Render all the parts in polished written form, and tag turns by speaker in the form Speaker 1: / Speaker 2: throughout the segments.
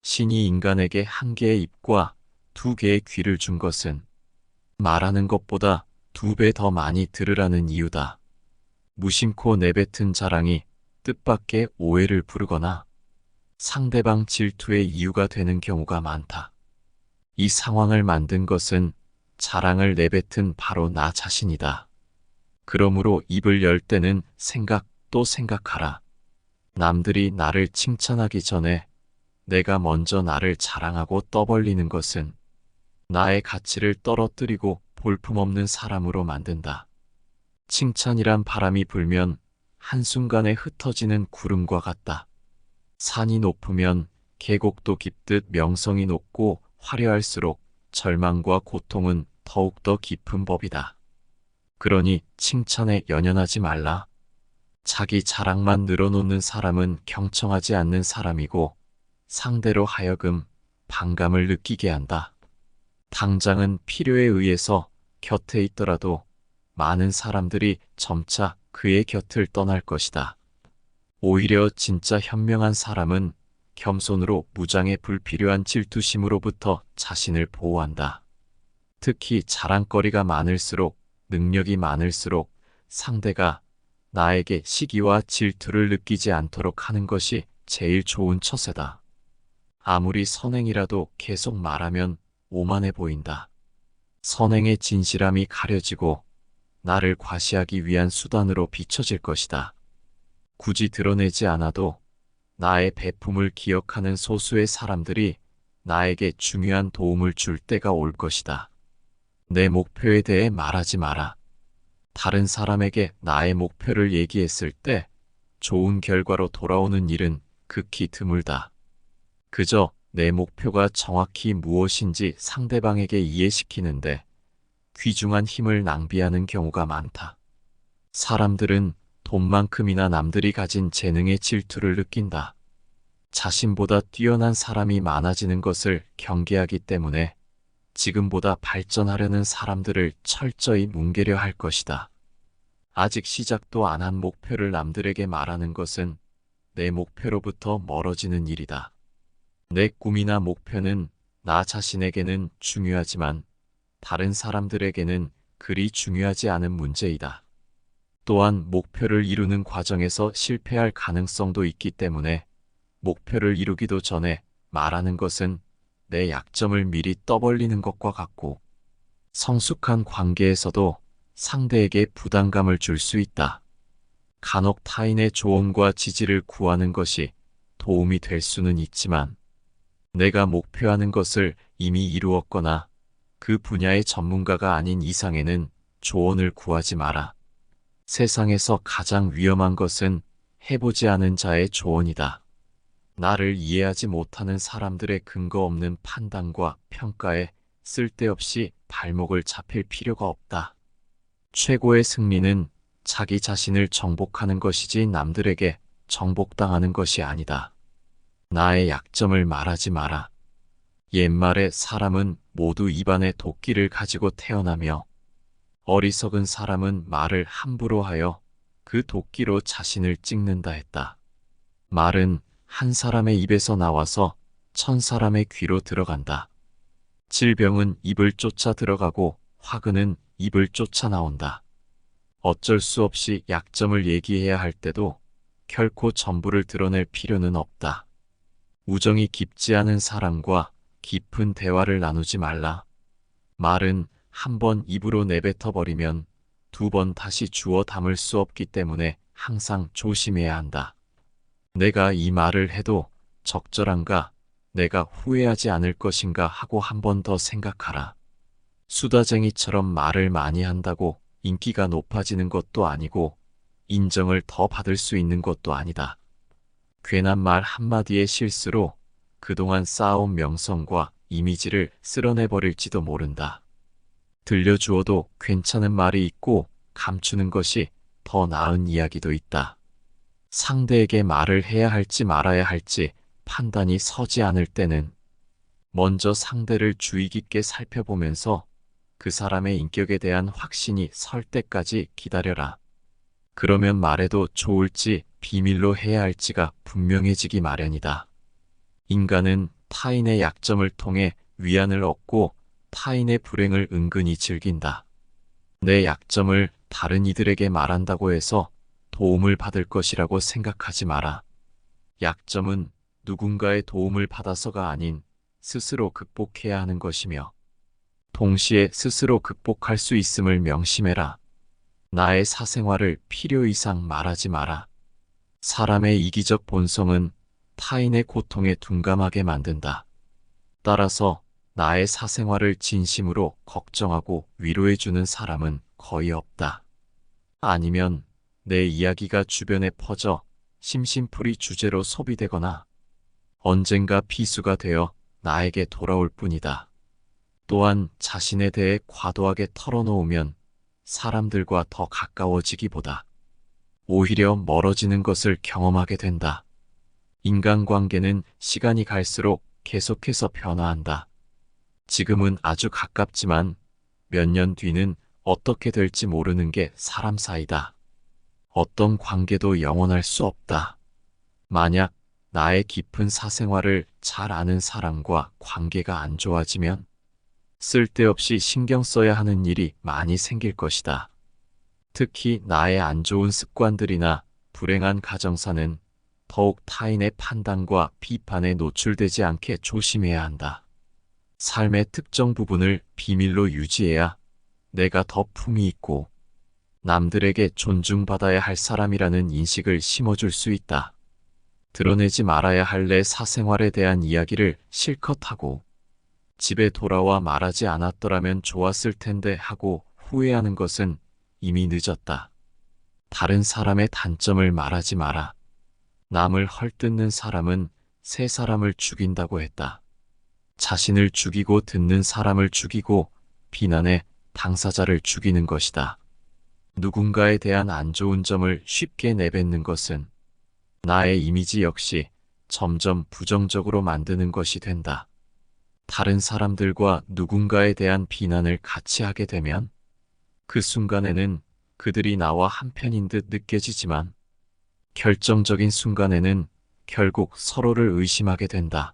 Speaker 1: 신이 인간에게 한 개의 입과 두 개의 귀를 준 것은 말하는 것보다 2배 더 많이 들으라는 이유다. 무심코 내뱉은 자랑이 뜻밖의 오해를 부르거나 상대방 질투의 이유가 되는 경우가 많다. 이 상황을 만든 것은 자랑을 내뱉은 바로 나 자신이다. 그러므로 입을 열 때는 또 생각하라. 남들이 나를 칭찬하기 전에 내가 먼저 나를 자랑하고 떠벌리는 것은 나의 가치를 떨어뜨리고 볼품없는 사람으로 만든다. 칭찬이란 바람이 불면 한순간에 흩어지는 구름과 같다. 산이 높으면 계곡도 깊듯 명성이 높고 화려할수록 절망과 고통은 더욱더 깊은 법이다. 그러니 칭찬에 연연하지 말라. 자기 자랑만 늘어놓는 사람은 경청하지 않는 사람이고 상대로 하여금 반감을 느끼게 한다. 당장은 필요에 의해서 곁에 있더라도 많은 사람들이 점차 그의 곁을 떠날 것이다. 오히려 진짜 현명한 사람은 겸손으로 무장의 불필요한 질투심으로부터 자신을 보호한다. 특히 자랑거리가 많을수록 능력이 많을수록 상대가 나에게 시기와 질투를 느끼지 않도록 하는 것이 제일 좋은 처세다. 아무리 선행이라도 계속 말하면 오만해 보인다. 선행의 진실함이 가려지고 나를 과시하기 위한 수단으로 비춰질 것이다. 굳이 드러내지 않아도 나의 배품을 기억하는 소수의 사람들이 나에게 중요한 도움을 줄 때가 올 것이다. 내 목표에 대해 말하지 마라. 다른 사람에게 나의 목표를 얘기했을 때 좋은 결과로 돌아오는 일은 극히 드물다. 그저 내 목표가 정확히 무엇인지 상대방에게 이해시키는데 귀중한 힘을 낭비하는 경우가 많다. 사람들은 돈만큼이나 남들이 가진 재능에 질투를 느낀다. 자신보다 뛰어난 사람이 많아지는 것을 경계하기 때문에 지금보다 발전하려는 사람들을 철저히 뭉개려 할 것이다. 아직 시작도 안 한 목표를 남들에게 말하는 것은 내 목표로부터 멀어지는 일이다. 내 꿈이나 목표는 나 자신에게는 중요하지만 다른 사람들에게는 그리 중요하지 않은 문제이다. 또한 목표를 이루는 과정에서 실패할 가능성도 있기 때문에 목표를 이루기도 전에 말하는 것은 내 약점을 미리 떠벌리는 것과 같고 성숙한 관계에서도 상대에게 부담감을 줄 수 있다. 간혹 타인의 조언과 지지를 구하는 것이 도움이 될 수는 있지만 내가 목표하는 것을 이미 이루었거나 그 분야의 전문가가 아닌 이상에는 조언을 구하지 마라. 세상에서 가장 위험한 것은 해보지 않은 자의 조언이다. 나를 이해하지 못하는 사람들의 근거 없는 판단과 평가에 쓸데없이 발목을 잡힐 필요가 없다. 최고의 승리는 자기 자신을 정복하는 것이지 남들에게 정복당하는 것이 아니다. 나의 약점을 말하지 마라. 옛말에 사람은 모두 입안에 도끼를 가지고 태어나며 어리석은 사람은 말을 함부로 하여 그 도끼로 자신을 찍는다 했다. 말은 한 사람의 입에서 나와서 1000사람의 귀로 들어간다. 질병은 입을 쫓아 들어가고 화근은 입을 쫓아 나온다. 어쩔 수 없이 약점을 얘기해야 할 때도 결코 전부를 드러낼 필요는 없다. 우정이 깊지 않은 사람과 깊은 대화를 나누지 말라. 말은 한 번 입으로 내뱉어 버리면 2번 다시 주워 담을 수 없기 때문에 항상 조심해야 한다. 내가 이 말을 해도 적절한가, 내가 후회하지 않을 것인가 하고 한 번 더 생각하라. 수다쟁이처럼 말을 많이 한다고 인기가 높아지는 것도 아니고 인정을 더 받을 수 있는 것도 아니다. 괜한 말 한마디의 실수로 그동안 쌓아온 명성과 이미지를 쓸어내버릴지도 모른다. 들려주어도 괜찮은 말이 있고 감추는 것이 더 나은 이야기도 있다. 상대에게 말을 해야 할지 말아야 할지 판단이 서지 않을 때는 먼저 상대를 주의 깊게 살펴보면서 그 사람의 인격에 대한 확신이 설 때까지 기다려라. 그러면 말해도 좋을지 비밀로 해야 할지가 분명해지기 마련이다. 인간은 타인의 약점을 통해 위안을 얻고 타인의 불행을 은근히 즐긴다. 내 약점을 다른 이들에게 말한다고 해서 도움을 받을 것이라고 생각하지 마라. 약점은 누군가의 도움을 받아서가 아닌 스스로 극복해야 하는 것이며 동시에 스스로 극복할 수 있음을 명심해라. 나의 사생활을 필요 이상 말하지 마라. 사람의 이기적 본성은 타인의 고통에 둔감하게 만든다. 따라서 나의 사생활을 진심으로 걱정하고 위로해주는 사람은 거의 없다. 아니면 내 이야기가 주변에 퍼져 심심풀이 주제로 소비되거나 언젠가 비수가 되어 나에게 돌아올 뿐이다. 또한 자신에 대해 과도하게 털어놓으면 사람들과 더 가까워지기보다 오히려 멀어지는 것을 경험하게 된다. 인간관계는 시간이 갈수록 계속해서 변화한다. 지금은 아주 가깝지만 몇 년 뒤는 어떻게 될지 모르는 게 사람 사이다. 어떤 관계도 영원할 수 없다. 만약 나의 깊은 사생활을 잘 아는 사람과 관계가 안 좋아지면 쓸데없이 신경 써야 하는 일이 많이 생길 것이다. 특히 나의 안 좋은 습관들이나 불행한 가정사는 더욱 타인의 판단과 비판에 노출되지 않게 조심해야 한다. 삶의 특정 부분을 비밀로 유지해야 내가 더 품이 있고 남들에게 존중받아야 할 사람이라는 인식을 심어줄 수 있다. 드러내지 말아야 할 내 사생활에 대한 이야기를 실컷 하고 집에 돌아와 말하지 않았더라면 좋았을 텐데 하고 후회하는 것은 이미 늦었다. 다른 사람의 단점을 말하지 마라. 남을 헐뜯는 사람은 새 사람을 죽인다고 했다. 자신을 죽이고 듣는 사람을 죽이고 비난해 당사자를 죽이는 것이다. 누군가에 대한 안 좋은 점을 쉽게 내뱉는 것은 나의 이미지 역시 점점 부정적으로 만드는 것이 된다. 다른 사람들과 누군가에 대한 비난을 같이 하게 되면 그 순간에는 그들이 나와 한편인 듯 느껴지지만 결정적인 순간에는 결국 서로를 의심하게 된다.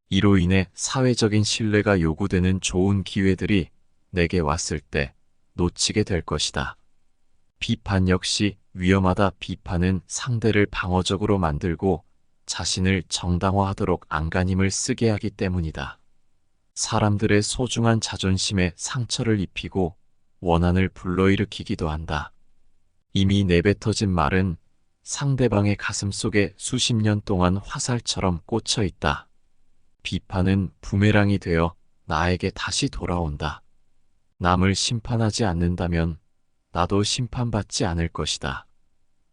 Speaker 1: 이로 인해 사회적인 신뢰가 요구되는 좋은 기회들이 내게 왔을 때 놓치게 될 것이다. 비판 역시 위험하다. 비판은 상대를 방어적으로 만들고 자신을 정당화하도록 안간힘을 쓰게 하기 때문이다. 사람들의 소중한 자존심에 상처를 입히고 원한을 불러일으키기도 한다. 이미 내뱉어진 말은 상대방의 가슴 속에 수십 년 동안 화살처럼 꽂혀 있다. 비판은 부메랑이 되어 나에게 다시 돌아온다. 남을 심판하지 않는다면 나도 심판받지 않을 것이다.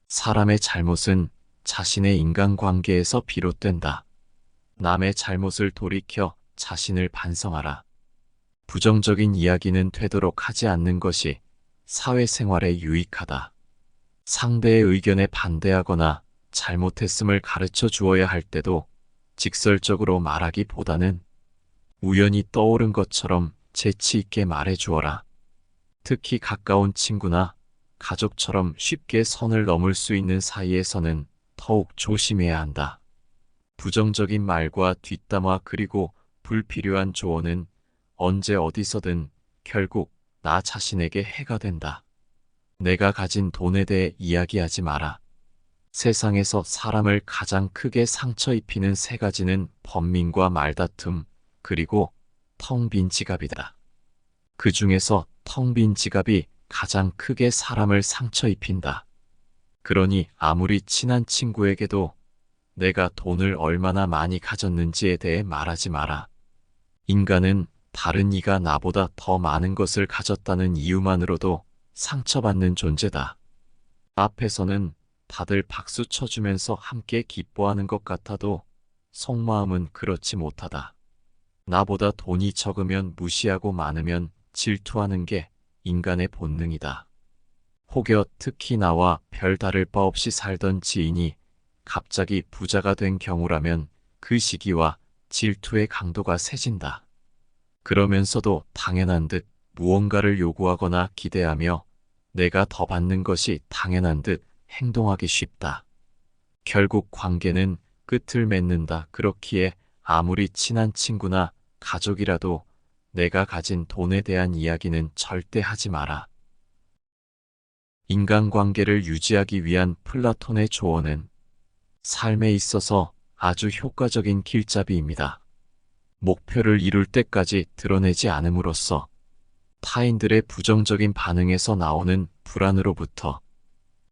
Speaker 1: 사람의 잘못은 자신의 인간관계에서 비롯된다. 남의 잘못을 돌이켜 자신을 반성하라. 부정적인 이야기는 되도록 하지 않는 것이 사회생활에 유익하다. 상대의 의견에 반대하거나 잘못했음을 가르쳐 주어야 할 때도 직설적으로 말하기보다는 우연히 떠오른 것처럼 재치 있게 말해 주어라. 특히 가까운 친구나 가족처럼 쉽게 선을 넘을 수 있는 사이에서는 더욱 조심해야 한다. 부정적인 말과 뒷담화 그리고 불필요한 조언은 언제 어디서든 결국 나 자신에게 해가 된다. 내가 가진 돈에 대해 이야기하지 마라. 세상에서 사람을 가장 크게 상처 입히는 세 가지는 번민과 말다툼, 그리고 텅 빈 지갑이다. 그 중에서 텅 빈 지갑이 가장 크게 사람을 상처 입힌다. 그러니 아무리 친한 친구에게도 내가 돈을 얼마나 많이 가졌는지에 대해 말하지 마라. 인간은 다른 이가 나보다 더 많은 것을 가졌다는 이유만으로도 상처받는 존재다. 앞에서는 다들 박수 쳐주면서 함께 기뻐하는 것 같아도 속마음은 그렇지 못하다. 나보다 돈이 적으면 무시하고 많으면 질투하는 게 인간의 본능이다. 혹여 특히 나와 별 다를 바 없이 살던 지인이 갑자기 부자가 된 경우라면 그 시기와 질투의 강도가 세진다. 그러면서도 당연한 듯 무언가를 요구하거나 기대하며 내가 더 받는 것이 당연한 듯 행동하기 쉽다. 결국 관계는 끝을 맺는다. 그렇기에 아무리 친한 친구나 가족이라도 내가 가진 돈에 대한 이야기는 절대 하지 마라. 인간관계를 유지하기 위한 플라톤의 조언은 삶에 있어서 아주 효과적인 길잡이입니다. 목표를 이룰 때까지 드러내지 않음으로써 타인들의 부정적인 반응에서 나오는 불안으로부터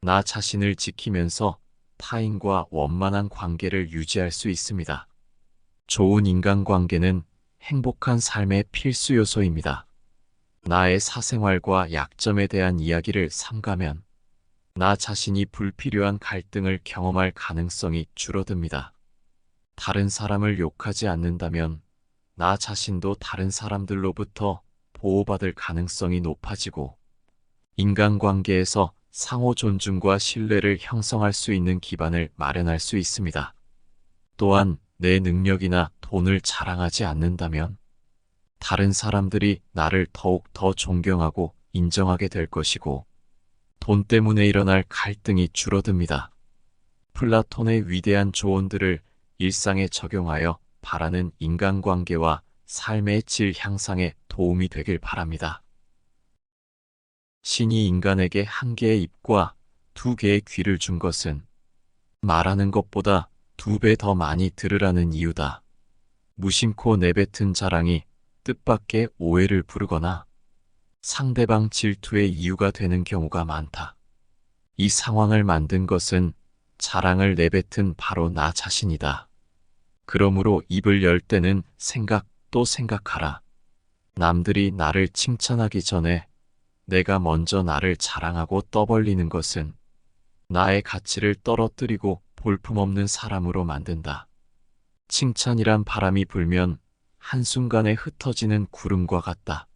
Speaker 1: 나 자신을 지키면서 타인과 원만한 관계를 유지할 수 있습니다. 좋은 인간관계는 행복한 삶의 필수 요소입니다. 나의 사생활과 약점에 대한 이야기를 삼가면 나 자신이 불필요한 갈등을 경험할 가능성이 줄어듭니다. 다른 사람을 욕하지 않는다면 나 자신도 다른 사람들로부터 보호받을 가능성이 높아지고 인간관계에서 상호 존중과 신뢰를 형성할 수 있는 기반을 마련할 수 있습니다. 또한 내 능력이나 돈을 자랑하지 않는다면 다른 사람들이 나를 더욱 더 존경하고 인정하게 될 것이고 돈 때문에 일어날 갈등이 줄어듭니다. 플라톤의 위대한 조언들을 일상에 적용하여 바라는 인간관계와 삶의 질 향상에 도움이 되길 바랍니다. 신이 인간에게 한 개의 입과 두 개의 귀를 준 것은 말하는 것보다 2배 더 많이 들으라는 이유다. 무심코 내뱉은 자랑이 뜻밖의 오해를 부르거나 상대방 질투의 이유가 되는 경우가 많다. 이 상황을 만든 것은 자랑을 내뱉은 바로 나 자신이다. 그러므로 입을 열 때는 또 생각하라. 남들이 나를 칭찬하기 전에 내가 먼저 나를 자랑하고 떠벌리는 것은 나의 가치를 떨어뜨리고 볼품없는 사람으로 만든다. 칭찬이란 바람이 불면 한순간에 흩어지는 구름과 같다.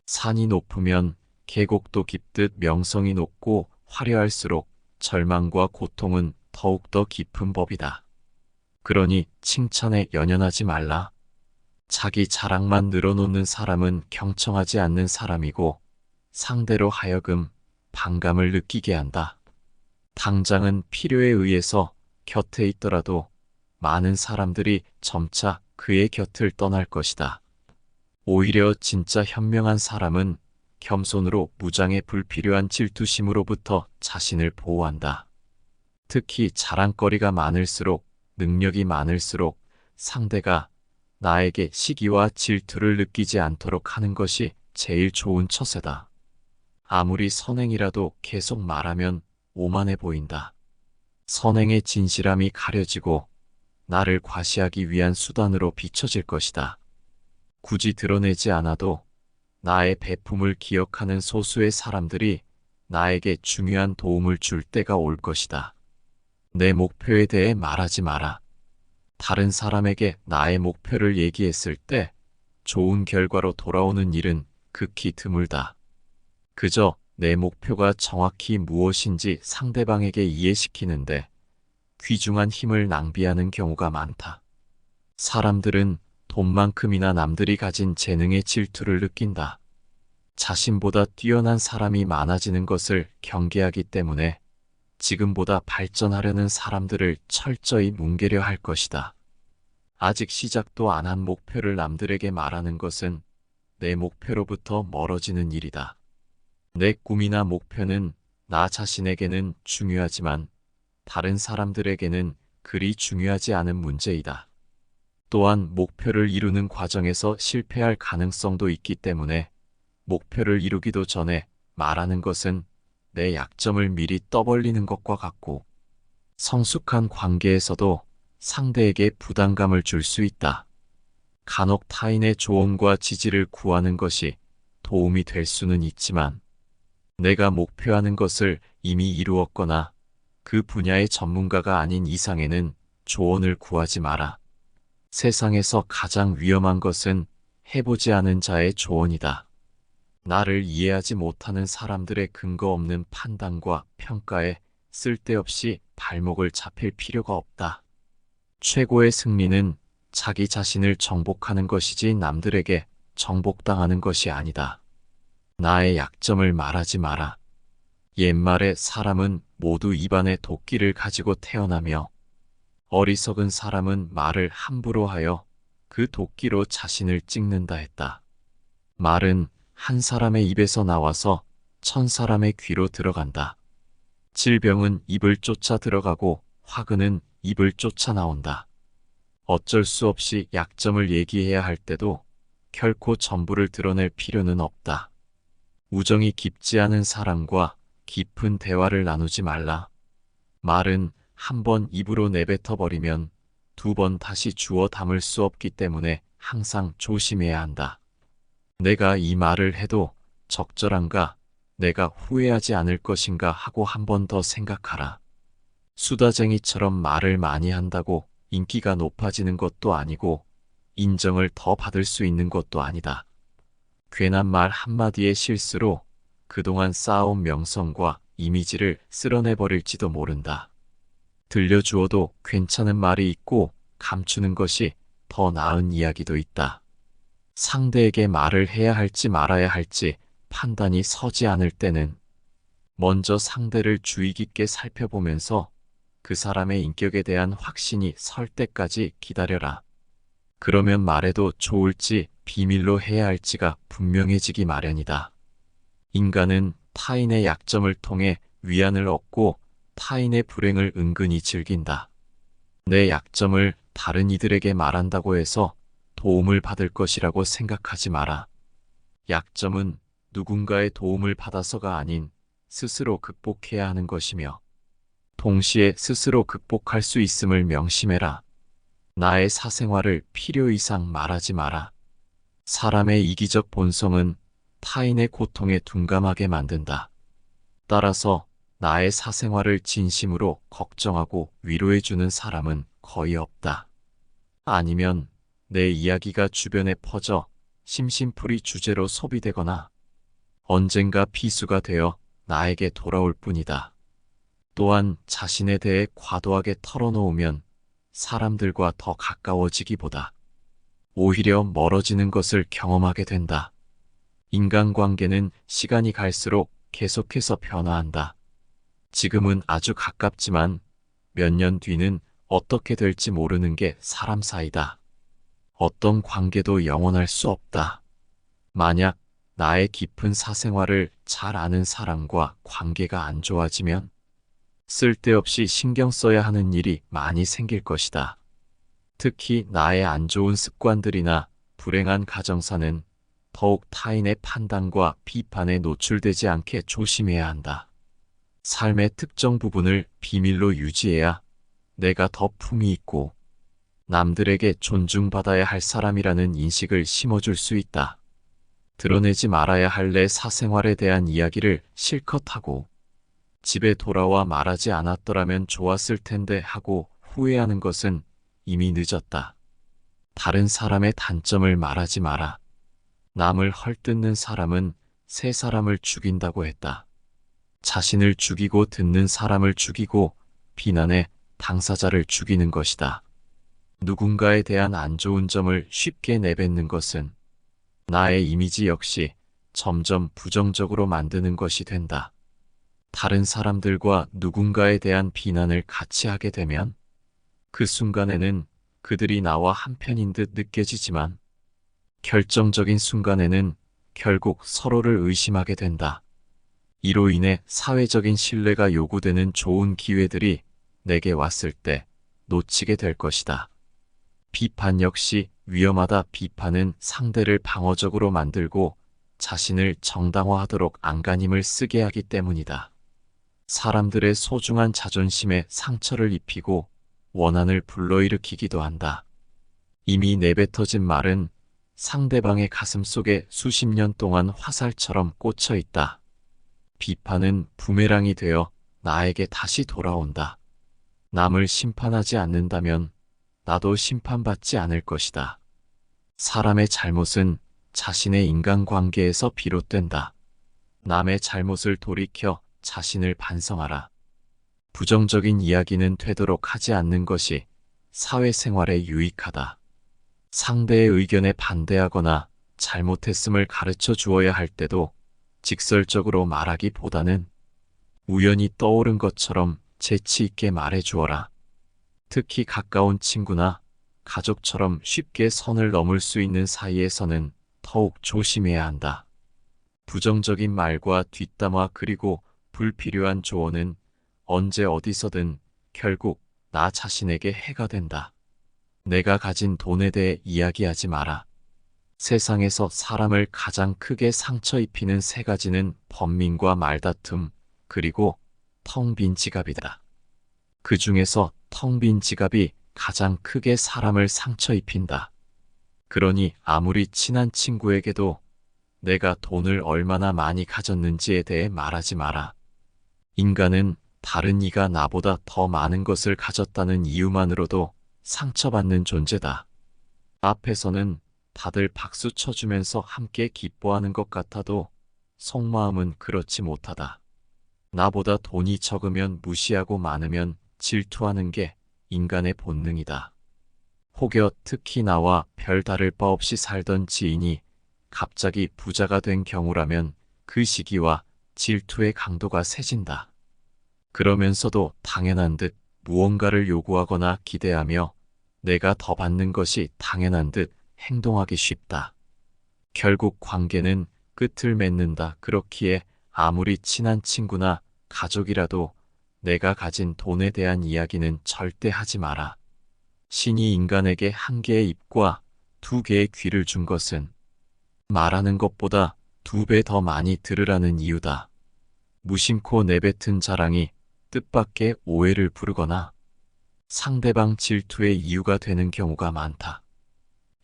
Speaker 1: 산이 높으면 계곡도 깊듯 명성이 높고 화려할수록 절망과 고통은 더욱더 깊은 법이다. 그러니 칭찬에 연연하지 말라. 자기 자랑만 늘어놓는 사람은 경청하지 않는 사람이고 상대로 하여금 반감을 느끼게 한다. 당장은 필요에 의해서 곁에 있더라도 많은 사람들이 점차 그의 곁을 떠날 것이다. 오히려 진짜 현명한 사람은 겸손으로 무장의 불필요한 질투심으로부터 자신을 보호한다. 특히 자랑거리가 많을수록 능력이 많을수록 상대가 나에게 시기와 질투를 느끼지 않도록 하는 것이 제일 좋은 처세다. 아무리 선행이라도 계속 말하면 오만해 보인다. 선행의 진실함이 가려지고 나를 과시하기 위한 수단으로 비춰질 것이다. 굳이 드러내지 않아도 나의 배품을 기억하는 소수의 사람들이 나에게 중요한 도움을 줄 때가 올 것이다. 내 목표에 대해 말하지 마라. 다른 사람에게 나의 목표를 얘기했을 때 좋은 결과로 돌아오는 일은 극히 드물다. 그저 내 목표가 정확히 무엇인지 상대방에게 이해시키는데 귀중한 힘을 낭비하는 경우가 많다. 사람들은 돈만큼이나 남들이 가진 재능에 질투를 느낀다. 자신보다 뛰어난 사람이 많아지는 것을 경계하기 때문에 지금보다 발전하려는 사람들을 철저히 뭉개려 할 것이다. 아직 시작도 안 한 목표를 남들에게 말하는 것은 내 목표로부터 멀어지는 일이다. 내 꿈이나 목표는 나 자신에게는 중요하지만 다른 사람들에게는 그리 중요하지 않은 문제이다. 또한 목표를 이루는 과정에서 실패할 가능성도 있기 때문에 목표를 이루기도 전에 말하는 것은 내 약점을 미리 떠벌리는 것과 같고 성숙한 관계에서도 상대에게 부담감을 줄 수 있다. 간혹 타인의 조언과 지지를 구하는 것이 도움이 될 수는 있지만 내가 목표하는 것을 이미 이루었거나 그 분야의 전문가가 아닌 이상에는 조언을 구하지 마라. 세상에서 가장 위험한 것은 해보지 않은 자의 조언이다. 나를 이해하지 못하는 사람들의 근거 없는 판단과 평가에 쓸데없이 발목을 잡힐 필요가 없다. 최고의 승리는 자기 자신을 정복하는 것이지 남들에게 정복당하는 것이 아니다. 나의 약점을 말하지 마라. 옛말에 사람은 모두 입안에 도끼를 가지고 태어나며 어리석은 사람은 말을 함부로 하여 그 도끼로 자신을 찍는다 했다. 말은 한 사람의 입에서 나와서 1000사람의 귀로 들어간다. 질병은 입을 쫓아 들어가고 화근은 입을 쫓아 나온다. 어쩔 수 없이 약점을 얘기해야 할 때도 결코 전부를 드러낼 필요는 없다. 우정이 깊지 않은 사람과 깊은 대화를 나누지 말라. 말은 한 번 입으로 내뱉어 버리면 2번 다시 주워 담을 수 없기 때문에 항상 조심해야 한다. 내가 이 말을 해도 적절한가, 내가 후회하지 않을 것인가 하고 한 번 더 생각하라. 수다쟁이처럼 말을 많이 한다고 인기가 높아지는 것도 아니고 인정을 더 받을 수 있는 것도 아니다. 괜한 말 한마디의 실수로 그동안 쌓아온 명성과 이미지를 쓸어내버릴지도 모른다. 들려주어도 괜찮은 말이 있고 감추는 것이 더 나은 이야기도 있다. 상대에게 말을 해야 할지 말아야 할지 판단이 서지 않을 때는 먼저 상대를 주의 깊게 살펴보면서 그 사람의 인격에 대한 확신이 설 때까지 기다려라. 그러면 말해도 좋을지 비밀로 해야 할지가 분명해지기 마련이다. 인간은 타인의 약점을 통해 위안을 얻고 타인의 불행을 은근히 즐긴다. 내 약점을 다른 이들에게 말한다고 해서 도움을 받을 것이라고 생각하지 마라. 약점은 누군가의 도움을 받아서가 아닌 스스로 극복해야 하는 것이며 동시에 스스로 극복할 수 있음을 명심해라. 나의 사생활을 필요 이상 말하지 마라. 사람의 이기적 본성은 타인의 고통에 둔감하게 만든다. 따라서 나의 사생활을 진심으로 걱정하고 위로해주는 사람은 거의 없다. 아니면 내 이야기가 주변에 퍼져 심심풀이 주제로 소비되거나 언젠가 비수가 되어 나에게 돌아올 뿐이다. 또한 자신에 대해 과도하게 털어놓으면 사람들과 더 가까워지기보다 오히려 멀어지는 것을 경험하게 된다. 인간관계는 시간이 갈수록 계속해서 변화한다. 지금은 아주 가깝지만 몇 년 뒤는 어떻게 될지 모르는 게 사람 사이다. 어떤 관계도 영원할 수 없다. 만약 나의 깊은 사생활을 잘 아는 사람과 관계가 안 좋아지면 쓸데없이 신경 써야 하는 일이 많이 생길 것이다. 특히 나의 안 좋은 습관들이나 불행한 가정사는 더욱 타인의 판단과 비판에 노출되지 않게 조심해야 한다. 삶의 특정 부분을 비밀로 유지해야 내가 더 품위 있고 남들에게 존중받아야 할 사람이라는 인식을 심어줄 수 있다. 드러내지 말아야 할 내 사생활에 대한 이야기를 실컷 하고 집에 돌아와 말하지 않았더라면 좋았을 텐데 하고 후회하는 것은 이미 늦었다. 다른 사람의 단점을 말하지 마라. 남을 헐뜯는 사람은 새 사람을 죽인다고 했다. 자신을 죽이고 듣는 사람을 죽이고 비난해 당사자를 죽이는 것이다. 누군가에 대한 안 좋은 점을 쉽게 내뱉는 것은 나의 이미지 역시 점점 부정적으로 만드는 것이 된다. 다른 사람들과 누군가에 대한 비난을 같이 하게 되면 그 순간에는 그들이 나와 한편인 듯 느껴지지만 결정적인 순간에는 결국 서로를 의심하게 된다. 이로 인해 사회적인 신뢰가 요구되는 좋은 기회들이 내게 왔을 때 놓치게 될 것이다. 비판 역시 위험하다. 비판은 상대를 방어적으로 만들고 자신을 정당화하도록 안간힘을 쓰게 하기 때문이다. 사람들의 소중한 자존심에 상처를 입히고 원한을 불러일으키기도 한다. 이미 내뱉어진 말은 상대방의 가슴 속에 수십 년 동안 화살처럼 꽂혀 있다. 비판은 부메랑이 되어 나에게 다시 돌아온다. 남을 심판하지 않는다면 나도 심판받지 않을 것이다. 사람의 잘못은 자신의 인간관계에서 비롯된다. 남의 잘못을 돌이켜 자신을 반성하라. 부정적인 이야기는 되도록 하지 않는 것이 사회생활에 유익하다. 상대의 의견에 반대하거나 잘못했음을 가르쳐 주어야 할 때도 직설적으로 말하기보다는 우연히 떠오른 것처럼 재치 있게 말해 주어라. 특히 가까운 친구나 가족처럼 쉽게 선을 넘을 수 있는 사이에서는 더욱 조심해야 한다. 부정적인 말과 뒷담화 그리고 불필요한 조언은 언제 어디서든 결국 나 자신에게 해가 된다. 내가 가진 돈에 대해 이야기하지 마라. 세상에서 사람을 가장 크게 상처 입히는 세 가지는 번민과 말다툼, 그리고 텅 빈 지갑이다. 그 중에서 텅 빈 지갑이 가장 크게 사람을 상처 입힌다. 그러니 아무리 친한 친구에게도 내가 돈을 얼마나 많이 가졌는지에 대해 말하지 마라. 인간은 다른 이가 나보다 더 많은 것을 가졌다는 이유만으로도 상처받는 존재다. 앞에서는 다들 박수 쳐주면서 함께 기뻐하는 것 같아도 속마음은 그렇지 못하다. 나보다 돈이 적으면 무시하고 많으면 질투하는 게 인간의 본능이다. 혹여 특히 나와 별 다를 바 없이 살던 지인이 갑자기 부자가 된 경우라면 그 시기와 질투의 강도가 세진다. 그러면서도 당연한 듯 무언가를 요구하거나 기대하며 내가 더 받는 것이 당연한 듯 행동하기 쉽다. 결국 관계는 끝을 맺는다. 그렇기에 아무리 친한 친구나 가족이라도 내가 가진 돈에 대한 이야기는 절대 하지 마라. 신이 인간에게 한 개의 입과 두 개의 귀를 준 것은 말하는 것보다 2배 더 많이 들으라는 이유다. 무심코 내뱉은 자랑이 뜻밖의 오해를 부르거나 상대방 질투의 이유가 되는 경우가 많다.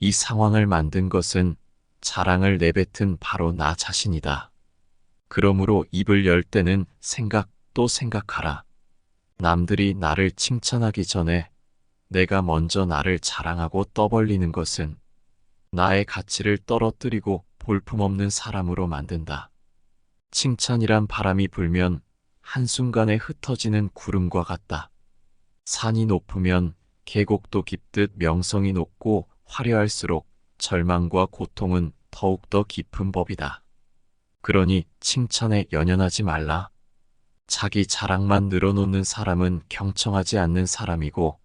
Speaker 1: 이 상황을 만든 것은 자랑을 내뱉은 바로 나 자신이다. 그러므로 입을 열 때는 또 생각하라. 남들이 나를 칭찬하기 전에 내가 먼저 나를 자랑하고 떠벌리는 것은 나의 가치를 떨어뜨리고 볼품없는 사람으로 만든다. 칭찬이란 바람이 불면 한순간에 흩어지는 구름과 같다. 산이 높으면 계곡도 깊듯 명성이 높고 화려할수록 절망과 고통은 더욱더 깊은 법이다. 그러니 칭찬에 연연하지 말라. 자기 자랑만 늘어놓는 사람은 경청하지 않는 사람이고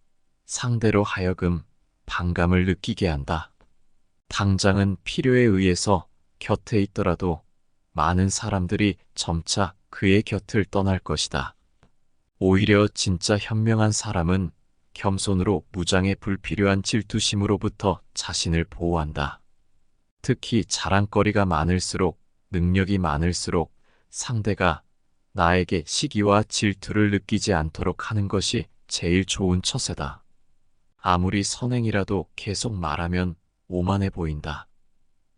Speaker 1: 상대로 하여금 반감을 느끼게 한다. 당장은 필요에 의해서 곁에 있더라도 많은 사람들이 점차 그의 곁을 떠날 것이다. 오히려 진짜 현명한 사람은 겸손으로 무장의 불필요한 질투심으로부터 자신을 보호한다. 특히 자랑거리가 많을수록 능력이 많을수록 상대가 나에게 시기와 질투를 느끼지 않도록 하는 것이 제일 좋은 처세다. 아무리 선행이라도 계속 말하면 오만해 보인다.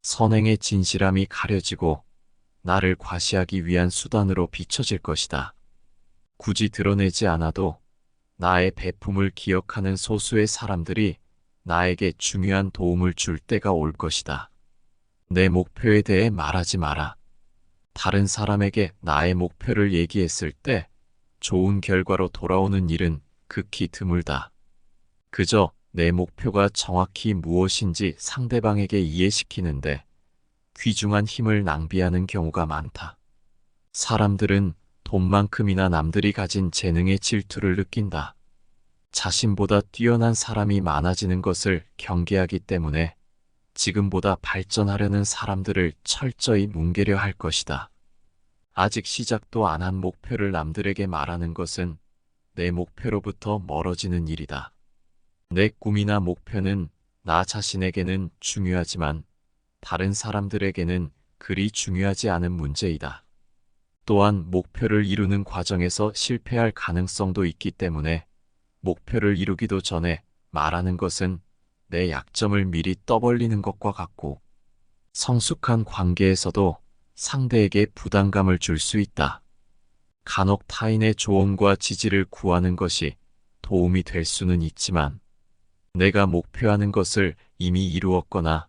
Speaker 1: 선행의 진실함이 가려지고 나를 과시하기 위한 수단으로 비춰질 것이다. 굳이 드러내지 않아도 나의 배품을 기억하는 소수의 사람들이 나에게 중요한 도움을 줄 때가 올 것이다. 내 목표에 대해 말하지 마라. 다른 사람에게 나의 목표를 얘기했을 때 좋은 결과로 돌아오는 일은 극히 드물다. 그저 내 목표가 정확히 무엇인지 상대방에게 이해시키는데 귀중한 힘을 낭비하는 경우가 많다. 사람들은 돈만큼이나 남들이 가진 재능에 질투를 느낀다. 자신보다 뛰어난 사람이 많아지는 것을 경계하기 때문에 지금보다 발전하려는 사람들을 철저히 뭉개려 할 것이다. 아직 시작도 안 한 목표를 남들에게 말하는 것은 내 목표로부터 멀어지는 일이다. 내 꿈이나 목표는 나 자신에게는 중요하지만 다른 사람들에게는 그리 중요하지 않은 문제이다. 또한 목표를 이루는 과정에서 실패할 가능성도 있기 때문에 목표를 이루기도 전에 말하는 것은 내 약점을 미리 떠벌리는 것과 같고 성숙한 관계에서도 상대에게 부담감을 줄 수 있다. 간혹 타인의 조언과 지지를 구하는 것이 도움이 될 수는 있지만 내가 목표하는 것을 이미 이루었거나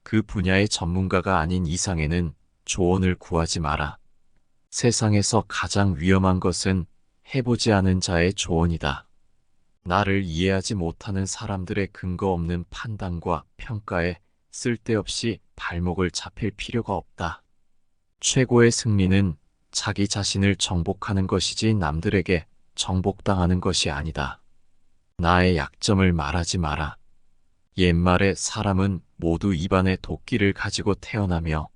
Speaker 1: 그 분야의 전문가가 아닌 이상에는 조언을 구하지 마라. 세상에서 가장 위험한 것은 해보지 않은 자의 조언이다. 나를 이해하지 못하는 사람들의 근거 없는 판단과 평가에 쓸데없이 발목을 잡힐 필요가 없다. 최고의 승리는 자기 자신을 정복하는 것이지 남들에게 정복당하는 것이 아니다. 나의 약점을 말하지 마라. 옛말에 사람은 모두 입안에 도끼를 가지고 태어나며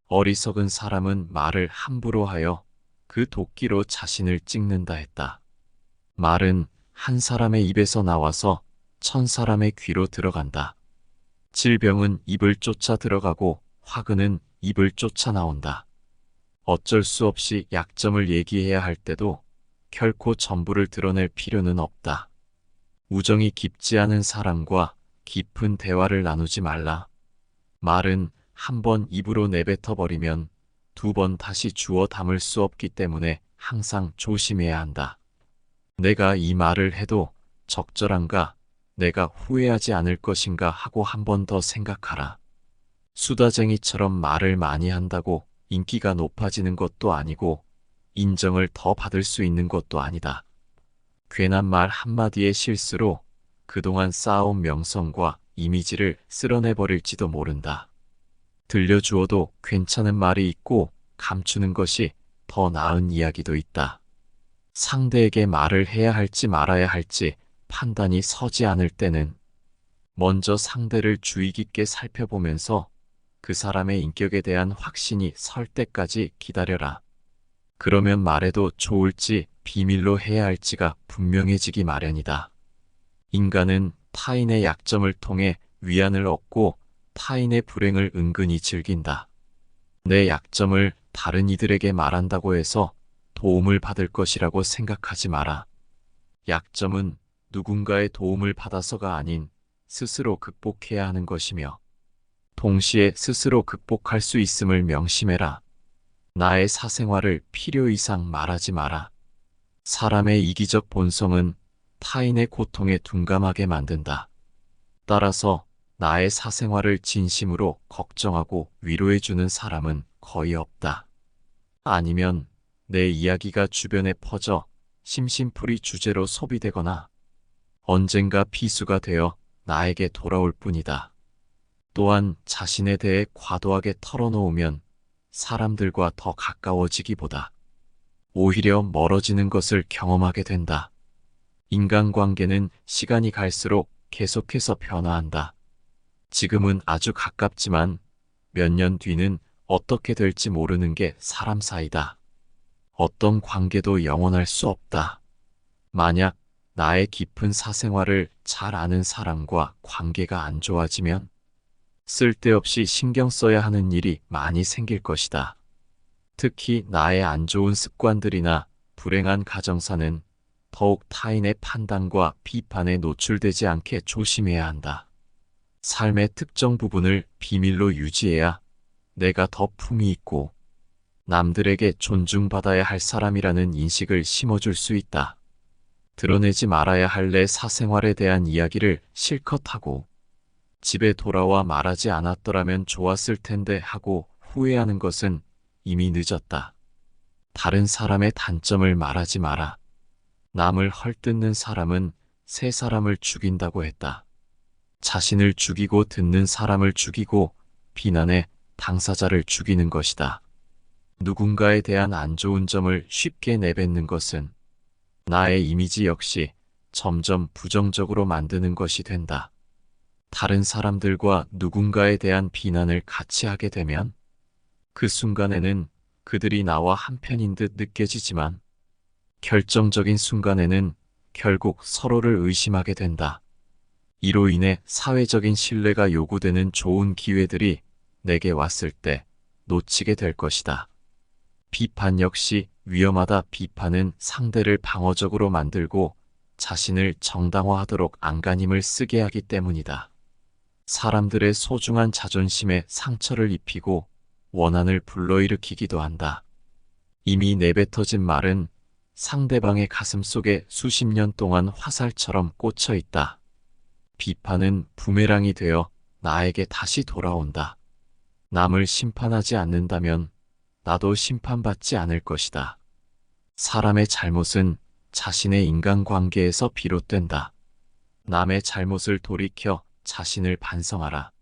Speaker 1: 어리석은 사람은 말을 함부로 하여 그 도끼로 자신을 찍는다 했다. 말은 한 사람의 입에서 나와서 1000사람의 귀로 들어간다. 질병은 입을 쫓아 들어가고 화근은 입을 쫓아 나온다. 어쩔 수 없이 약점을 얘기해야 할 때도 결코 전부를 드러낼 필요는 없다. 우정이 깊지 않은 사람과 깊은 대화를 나누지 말라. 말은 한 번 입으로 내뱉어 버리면 2번 다시 주워 담을 수 없기 때문에 항상 조심해야 한다. 내가 이 말을 해도 적절한가, 내가 후회하지 않을 것인가 하고 한 번 더 생각하라. 수다쟁이처럼 말을 많이 한다고 인기가 높아지는 것도 아니고 인정을 더 받을 수 있는 것도 아니다. 괜한 말 한마디의 실수로 그동안 쌓아온 명성과 이미지를 쓸어내버릴지도 모른다. 들려주어도 괜찮은 말이 있고 감추는 것이 더 나은 이야기도 있다. 상대에게 말을 해야 할지 말아야 할지 판단이 서지 않을 때는 먼저 상대를 주의 깊게 살펴보면서 그 사람의 인격에 대한 확신이 설 때까지 기다려라. 그러면 말해도 좋을지 비밀로 해야 할지가 분명해지기 마련이다. 인간은 타인의 약점을 통해 위안을 얻고 타인의 불행을 은근히 즐긴다. 내 약점을 다른 이들에게 말한다고 해서 도움을 받을 것이라고 생각하지 마라. 약점은 누군가의 도움을 받아서가 아닌 스스로 극복해야 하는 것이며 동시에 스스로 극복할 수 있음을 명심해라. 나의 사생활을 필요 이상 말하지 마라. 사람의 이기적 본성은 타인의 고통에 둔감하게 만든다. 따라서 나의 사생활을 진심으로 걱정하고 위로해주는 사람은 거의 없다. 아니면 내 이야기가 주변에 퍼져 심심풀이 주제로 소비되거나 언젠가 비수가 되어 나에게 돌아올 뿐이다. 또한 자신에 대해 과도하게 털어놓으면 사람들과 더 가까워지기보다 오히려 멀어지는 것을 경험하게 된다. 인간관계는 시간이 갈수록 계속해서 변화한다. 지금은 아주 가깝지만 몇 년 뒤는 어떻게 될지 모르는 게 사람 사이다. 어떤 관계도 영원할 수 없다. 만약 나의 깊은 사생활을 잘 아는 사람과 관계가 안 좋아지면 쓸데없이 신경 써야 하는 일이 많이 생길 것이다. 특히 나의 안 좋은 습관들이나 불행한 가정사는 더욱 타인의 판단과 비판에 노출되지 않게 조심해야 한다. 삶의 특정 부분을 비밀로 유지해야 내가 더 품위 있고 남들에게 존중받아야 할 사람이라는 인식을 심어줄 수 있다. 드러내지 말아야 할 내 사생활에 대한 이야기를 실컷 하고 집에 돌아와 말하지 않았더라면 좋았을 텐데 하고 후회하는 것은 이미 늦었다. 다른 사람의 단점을 말하지 마라. 남을 헐뜯는 사람은 새 사람을 죽인다고 했다. 자신을 죽이고 듣는 사람을 죽이고 비난해 당사자를 죽이는 것이다. 누군가에 대한 안 좋은 점을 쉽게 내뱉는 것은 나의 이미지 역시 점점 부정적으로 만드는 것이 된다. 다른 사람들과 누군가에 대한 비난을 같이 하게 되면 그 순간에는 그들이 나와 한편인 듯 느껴지지만 결정적인 순간에는 결국 서로를 의심하게 된다. 이로 인해 사회적인 신뢰가 요구되는 좋은 기회들이 내게 왔을 때 놓치게 될 것이다. 비판 역시 위험하다. 비판은 상대를 방어적으로 만들고 자신을 정당화하도록 안간힘을 쓰게 하기 때문이다. 사람들의 소중한 자존심에 상처를 입히고 원한을 불러일으키기도 한다. 이미 내뱉어진 말은 상대방의 가슴 속에 수십 년 동안 화살처럼 꽂혀 있다. 비판은 부메랑이 되어 나에게 다시 돌아온다. 남을 심판하지 않는다면 나도 심판받지 않을 것이다. 사람의 잘못은 자신의 인간관계에서 비롯된다. 남의 잘못을 돌이켜 자신을 반성하라.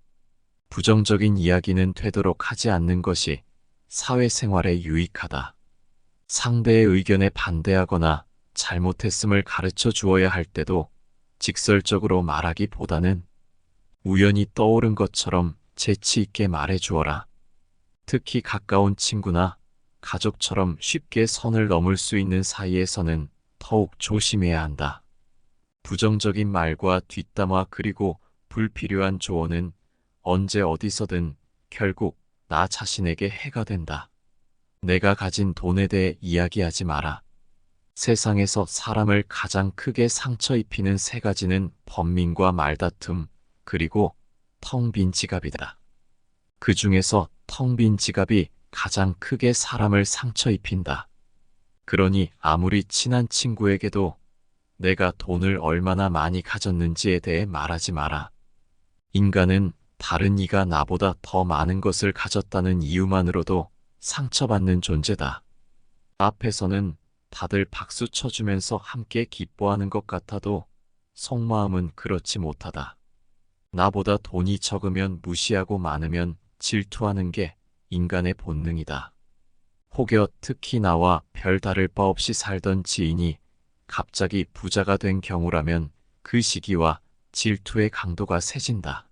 Speaker 1: 부정적인 이야기는 되도록 하지 않는 것이 사회생활에 유익하다. 상대의 의견에 반대하거나 잘못했음을 가르쳐 주어야 할 때도 직설적으로 말하기보다는 우연히 떠오른 것처럼 재치 있게 말해 주어라. 특히 가까운 친구나 가족처럼 쉽게 선을 넘을 수 있는 사이에서는 더욱 조심해야 한다. 부정적인 말과 뒷담화 그리고 불필요한 조언은 언제 어디서든 결국 나 자신에게 해가 된다. 내가 가진 돈에 대해 이야기하지 마라. 세상에서 사람을 가장 크게 상처 입히는 세 가지는 번민과 말다툼, 그리고 텅 빈 지갑이다. 그 중에서 텅 빈 지갑이 가장 크게 사람을 상처 입힌다. 그러니 아무리 친한 친구에게도 내가 돈을 얼마나 많이 가졌는지에 대해 말하지 마라. 인간은 다른 이가 나보다 더 많은 것을 가졌다는 이유만으로도 상처받는 존재다. 앞에서는 다들 박수 쳐주면서 함께 기뻐하는 것 같아도 속마음은 그렇지 못하다. 나보다 돈이 적으면 무시하고 많으면 질투하는 게 인간의 본능이다. 혹여 특히 나와 별 다를 바 없이 살던 지인이 갑자기 부자가 된 경우라면 그 시기와 질투의 강도가 세진다.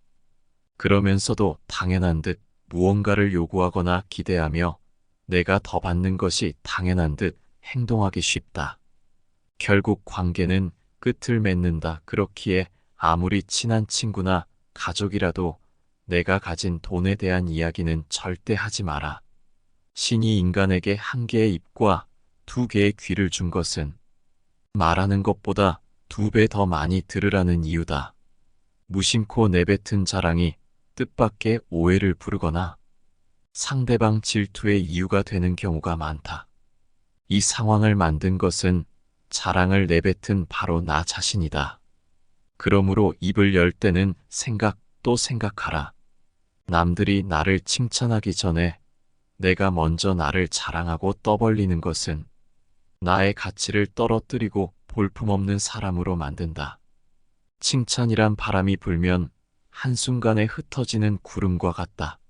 Speaker 1: 그러면서도 당연한 듯 무언가를 요구하거나 기대하며 내가 더 받는 것이 당연한 듯 행동하기 쉽다. 결국 관계는 끝을 맺는다. 그렇기에 아무리 친한 친구나 가족이라도 내가 가진 돈에 대한 이야기는 절대 하지 마라. 신이 인간에게 한 개의 입과 두 개의 귀를 준 것은 말하는 것보다 2배 더 많이 들으라는 이유다. 무심코 내뱉은 자랑이 뜻밖의 오해를 부르거나 상대방 질투의 이유가 되는 경우가 많다. 이 상황을 만든 것은 자랑을 내뱉은 바로 나 자신이다. 그러므로 입을 열 때는 또 생각하라. 남들이 나를 칭찬하기 전에 내가 먼저 나를 자랑하고 떠벌리는 것은 나의 가치를 떨어뜨리고 볼품없는 사람으로 만든다. 칭찬이란 바람이 불면 한순간에 흩어지는 구름과 같다.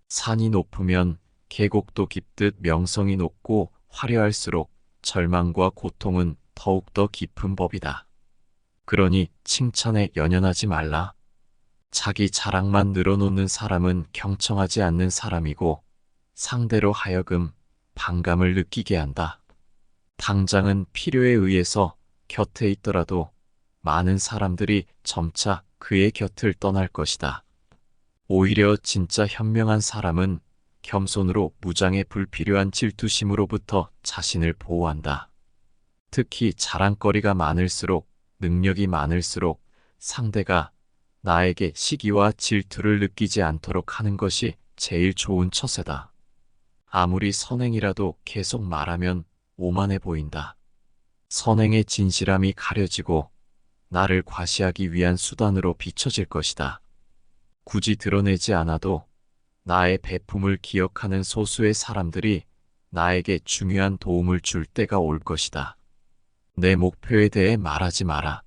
Speaker 1: 산이 높으면 계곡도 깊듯 명성이 높고 화려할수록 절망과 고통은 더욱더 깊은 법이다. 그러니 칭찬에 연연하지 말라. 자기 자랑만 늘어놓는 사람은 경청하지 않는 사람이고 상대로 하여금 반감을 느끼게 한다. 당장은 필요에 의해서 곁에 있더라도 많은 사람들이 점차 그의 곁을 떠날 것이다. 오히려 진짜 현명한 사람은 겸손으로 무장의 불필요한 질투심으로부터 자신을 보호한다. 특히 자랑거리가 많을수록 능력이 많을수록 상대가 나에게 시기와 질투를 느끼지 않도록 하는 것이 제일 좋은 처세다. 아무리 선행이라도 계속 말하면 오만해 보인다. 선행의 진실함이 가려지고 나를 과시하기 위한 수단으로 비춰질 것이다. 굳이 드러내지 않아도 나의 배품을 기억하는 소수의 사람들이 나에게 중요한 도움을 줄 때가 올 것이다. 내 목표에 대해 말하지 마라.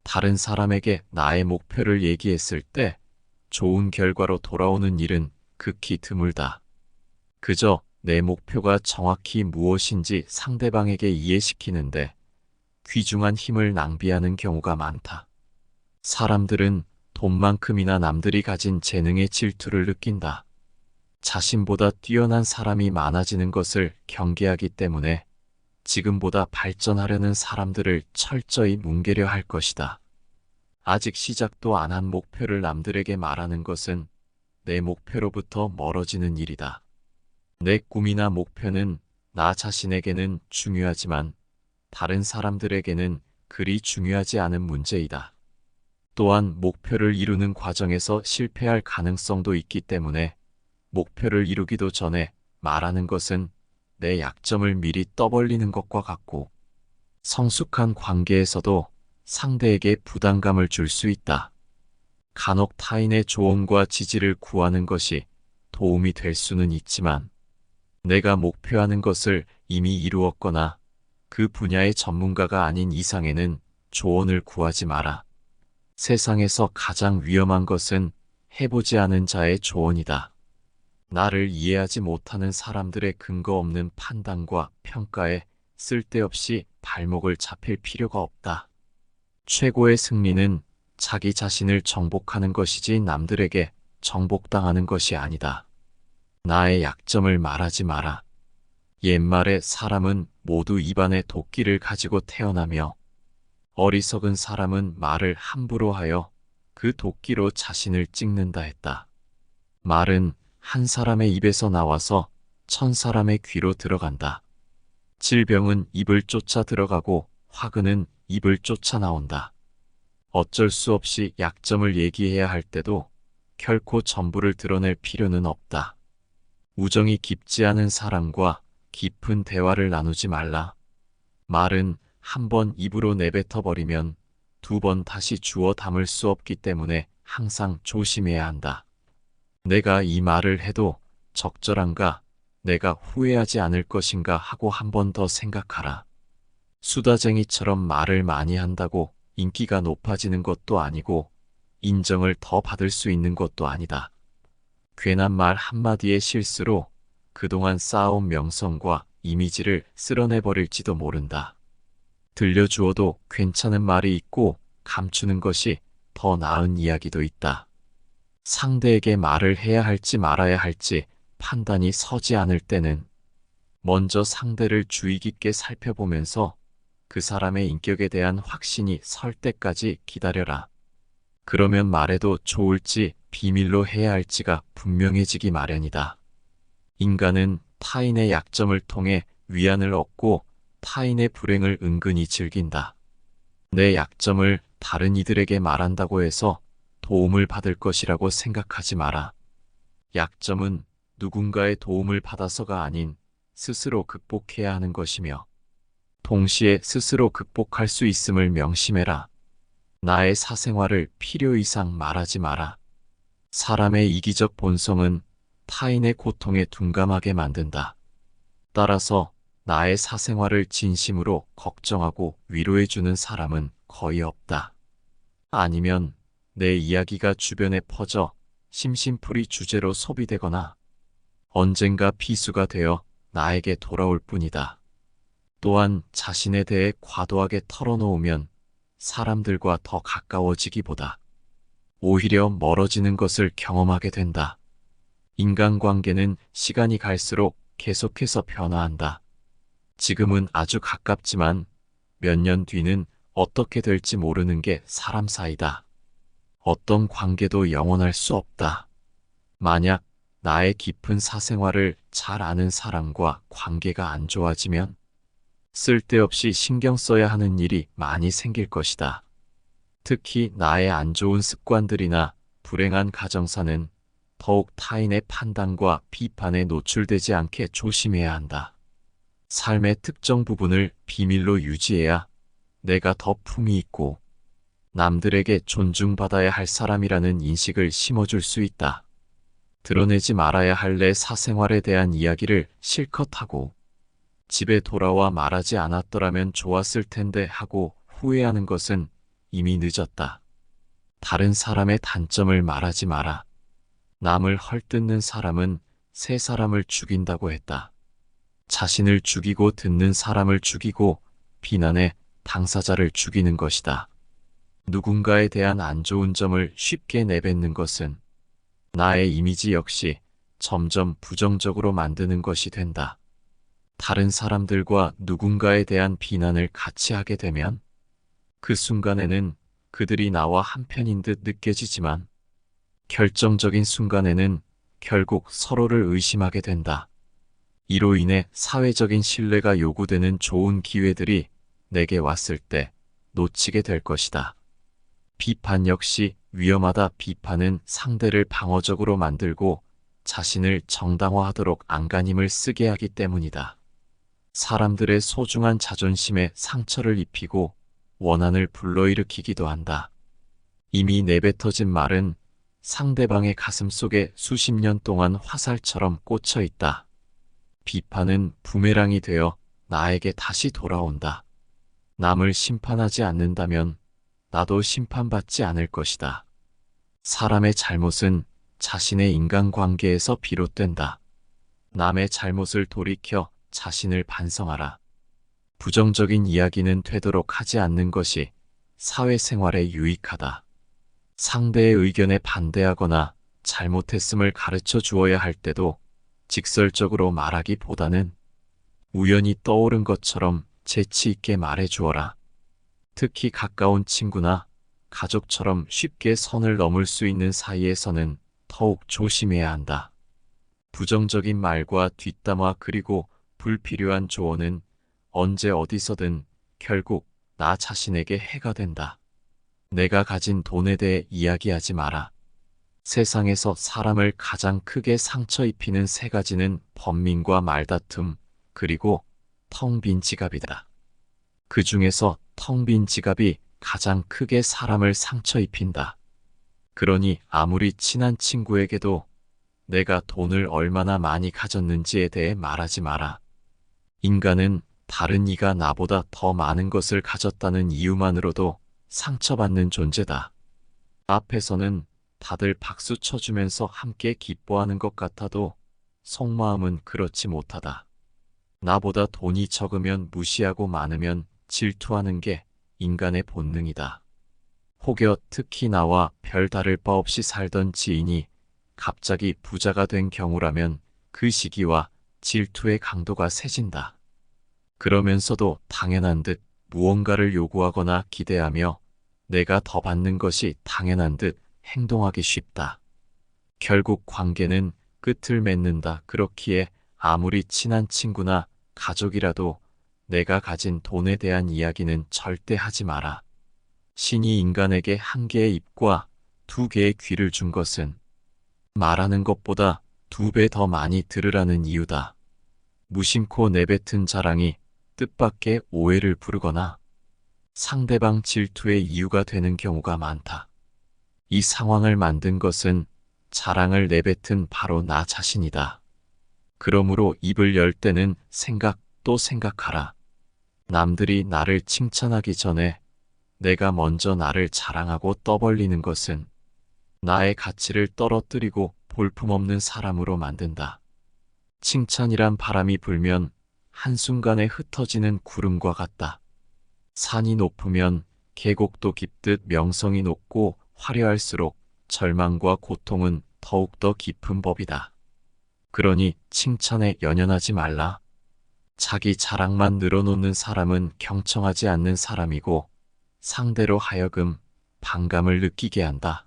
Speaker 1: 다른 사람에게 나의 목표를 얘기했을 때 좋은 결과로 돌아오는 일은 극히 드물다. 그저 내 목표가 정확히 무엇인지 상대방에게 이해시키는데 귀중한 힘을 낭비하는 경우가 많다. 사람들은 돈만큼이나 남들이 가진 재능에 질투를 느낀다. 자신보다 뛰어난 사람이 많아지는 것을 경계하기 때문에 지금보다 발전하려는 사람들을 철저히 뭉개려 할 것이다. 아직 시작도 안 한 목표를 남들에게 말하는 것은 내 목표로부터 멀어지는 일이다. 내 꿈이나 목표는 나 자신에게는 중요하지만 다른 사람들에게는 그리 중요하지 않은 문제이다. 또한 목표를 이루는 과정에서 실패할 가능성도 있기 때문에 목표를 이루기도 전에 말하는 것은 내 약점을 미리 떠벌리는 것과 같고 성숙한 관계에서도 상대에게 부담감을 줄 수 있다. 간혹 타인의 조언과 지지를 구하는 것이 도움이 될 수는 있지만 내가 목표하는 것을 이미 이루었거나 그 분야의 전문가가 아닌 이상에는 조언을 구하지 마라. 세상에서 가장 위험한 것은 해보지 않은 자의 조언이다. 나를 이해하지 못하는 사람들의 근거 없는 판단과 평가에 쓸데없이 발목을 잡힐 필요가 없다. 최고의 승리는 자기 자신을 정복하는 것이지 남들에게 정복당하는 것이 아니다. 나의 약점을 말하지 마라. 옛말에 사람은 모두 입안에 도끼를 가지고 태어나며 어리석은 사람은 말을 함부로 하여 그 도끼로 자신을 찍는다 했다. 말은 한 사람의 입에서 나와서 1000사람의 귀로 들어간다. 질병은 입을 쫓아 들어가고 화근은 입을 쫓아 나온다. 어쩔 수 없이 약점을 얘기해야 할 때도 결코 전부를 드러낼 필요는 없다. 우정이 깊지 않은 사람과 깊은 대화를 나누지 말라. 말은 한 번 입으로 내뱉어 버리면 2번 다시 주워 담을 수 없기 때문에 항상 조심해야 한다. 내가 이 말을 해도 적절한가, 내가 후회하지 않을 것인가 하고 한 번 더 생각하라. 수다쟁이처럼 말을 많이 한다고 인기가 높아지는 것도 아니고 인정을 더 받을 수 있는 것도 아니다. 괜한 말 한마디의 실수로 그동안 쌓아온 명성과 이미지를 쓸어내버릴지도 모른다. 들려주어도 괜찮은 말이 있고 감추는 것이 더 나은 이야기도 있다. 상대에게 말을 해야 할지 말아야 할지 판단이 서지 않을 때는 먼저 상대를 주의 깊게 살펴보면서 그 사람의 인격에 대한 확신이 설 때까지 기다려라. 그러면 말해도 좋을지 비밀로 해야 할지가 분명해지기 마련이다. 인간은 타인의 약점을 통해 위안을 얻고 타인의 불행을 은근히 즐긴다. 내 약점을 다른 이들에게 말한다고 해서 도움을 받을 것이라고 생각하지 마라. 약점은 누군가의 도움을 받아서가 아닌 스스로 극복해야 하는 것이며 동시에 스스로 극복할 수 있음을 명심해라. 나의 사생활을 필요 이상 말하지 마라. 사람의 이기적 본성은 타인의 고통에 둔감하게 만든다. 따라서 나의 사생활을 진심으로 걱정하고 위로해주는 사람은 거의 없다. 아니면 내 이야기가 주변에 퍼져 심심풀이 주제로 소비되거나 언젠가 비수가 되어 나에게 돌아올 뿐이다. 또한 자신에 대해 과도하게 털어놓으면 사람들과 더 가까워지기보다 오히려 멀어지는 것을 경험하게 된다. 인간관계는 시간이 갈수록 계속해서 변화한다. 지금은 아주 가깝지만 몇 년 뒤는 어떻게 될지 모르는 게 사람 사이다. 어떤 관계도 영원할 수 없다. 만약 나의 깊은 사생활을 잘 아는 사람과 관계가 안 좋아지면 쓸데없이 신경 써야 하는 일이 많이 생길 것이다. 특히 나의 안 좋은 습관들이나 불행한 가정사는 더욱 타인의 판단과 비판에 노출되지 않게 조심해야 한다. 삶의 특정 부분을 비밀로 유지해야 내가 더 품이 있고 남들에게 존중받아야 할 사람이라는 인식을 심어줄 수 있다. 드러내지 말아야 할 내 사생활에 대한 이야기를 실컷 하고 집에 돌아와 말하지 않았더라면 좋았을 텐데 하고 후회하는 것은 이미 늦었다. 다른 사람의 단점을 말하지 마라. 남을 헐뜯는 사람은 새 사람을 죽인다고 했다. 자신을 죽이고 듣는 사람을 죽이고 비난해 당사자를 죽이는 것이다. 누군가에 대한 안 좋은 점을 쉽게 내뱉는 것은 나의 이미지 역시 점점 부정적으로 만드는 것이 된다. 다른 사람들과 누군가에 대한 비난을 같이 하게 되면 그 순간에는 그들이 나와 한편인 듯 느껴지지만 결정적인 순간에는 결국 서로를 의심하게 된다. 이로 인해 사회적인 신뢰가 요구되는 좋은 기회들이 내게 왔을 때 놓치게 될 것이다. 비판 역시 위험하다. 비판은 상대를 방어적으로 만들고 자신을 정당화하도록 안간힘을 쓰게 하기 때문이다. 사람들의 소중한 자존심에 상처를 입히고 원한을 불러일으키기도 한다. 이미 내뱉어진 말은 상대방의 가슴속에 수십 년 동안 화살처럼 꽂혀 있다. 비판은 부메랑이 되어 나에게 다시 돌아온다. 남을 심판하지 않는다면 나도 심판받지 않을 것이다. 사람의 잘못은 자신의 인간관계에서 비롯된다. 남의 잘못을 돌이켜 자신을 반성하라. 부정적인 이야기는 되도록 하지 않는 것이 사회생활에 유익하다. 상대의 의견에 반대하거나 잘못했음을 가르쳐 주어야 할 때도 직설적으로 말하기보다는 우연히 떠오른 것처럼 재치 있게 말해 주어라. 특히 가까운 친구나 가족처럼 쉽게 선을 넘을 수 있는 사이에서는 더욱 조심해야 한다. 부정적인 말과 뒷담화 그리고 불필요한 조언은 언제 어디서든 결국 나 자신에게 해가 된다. 내가 가진 돈에 대해 이야기하지 마라. 세상에서 사람을 가장 크게 상처 입히는 세 가지는 번민과 말다툼, 그리고 텅 빈 지갑이다. 그 중에서 텅 빈 지갑이 가장 크게 사람을 상처 입힌다. 그러니 아무리 친한 친구에게도 내가 돈을 얼마나 많이 가졌는지에 대해 말하지 마라. 인간은 다른 이가 나보다 더 많은 것을 가졌다는 이유만으로도 상처받는 존재다. 앞에서는 다들 박수 쳐주면서 함께 기뻐하는 것 같아도 속마음은 그렇지 못하다. 나보다 돈이 적으면 무시하고 많으면 질투하는 게 인간의 본능이다. 혹여 특히 나와 별 다를 바 없이 살던 지인이 갑자기 부자가 된 경우라면 그 시기와 질투의 강도가 세진다. 그러면서도 당연한 듯 무언가를 요구하거나 기대하며 내가 더 받는 것이 당연한 듯 행동하기 쉽다. 결국 관계는 끝을 맺는다. 그렇기에 아무리 친한 친구나 가족이라도 내가 가진 돈에 대한 이야기는 절대 하지 마라. 신이 인간에게 한 개의 입과 두 개의 귀를 준 것은 말하는 것보다 2배 더 많이 들으라는 이유다. 무심코 내뱉은 자랑이 뜻밖의 오해를 부르거나 상대방 질투의 이유가 되는 경우가 많다. 이 상황을 만든 것은 자랑을 내뱉은 바로 나 자신이다. 그러므로 입을 열 때는 또 생각하라. 남들이 나를 칭찬하기 전에 내가 먼저 나를 자랑하고 떠벌리는 것은 나의 가치를 떨어뜨리고 볼품없는 사람으로 만든다. 칭찬이란 바람이 불면 한순간에 흩어지는 구름과 같다. 산이 높으면 계곡도 깊듯 명성이 높고 화려할수록 절망과 고통은 더욱더 깊은 법이다. 그러니 칭찬에 연연하지 말라. 자기 자랑만 늘어놓는 사람은 경청하지 않는 사람이고 상대로 하여금 반감을 느끼게 한다.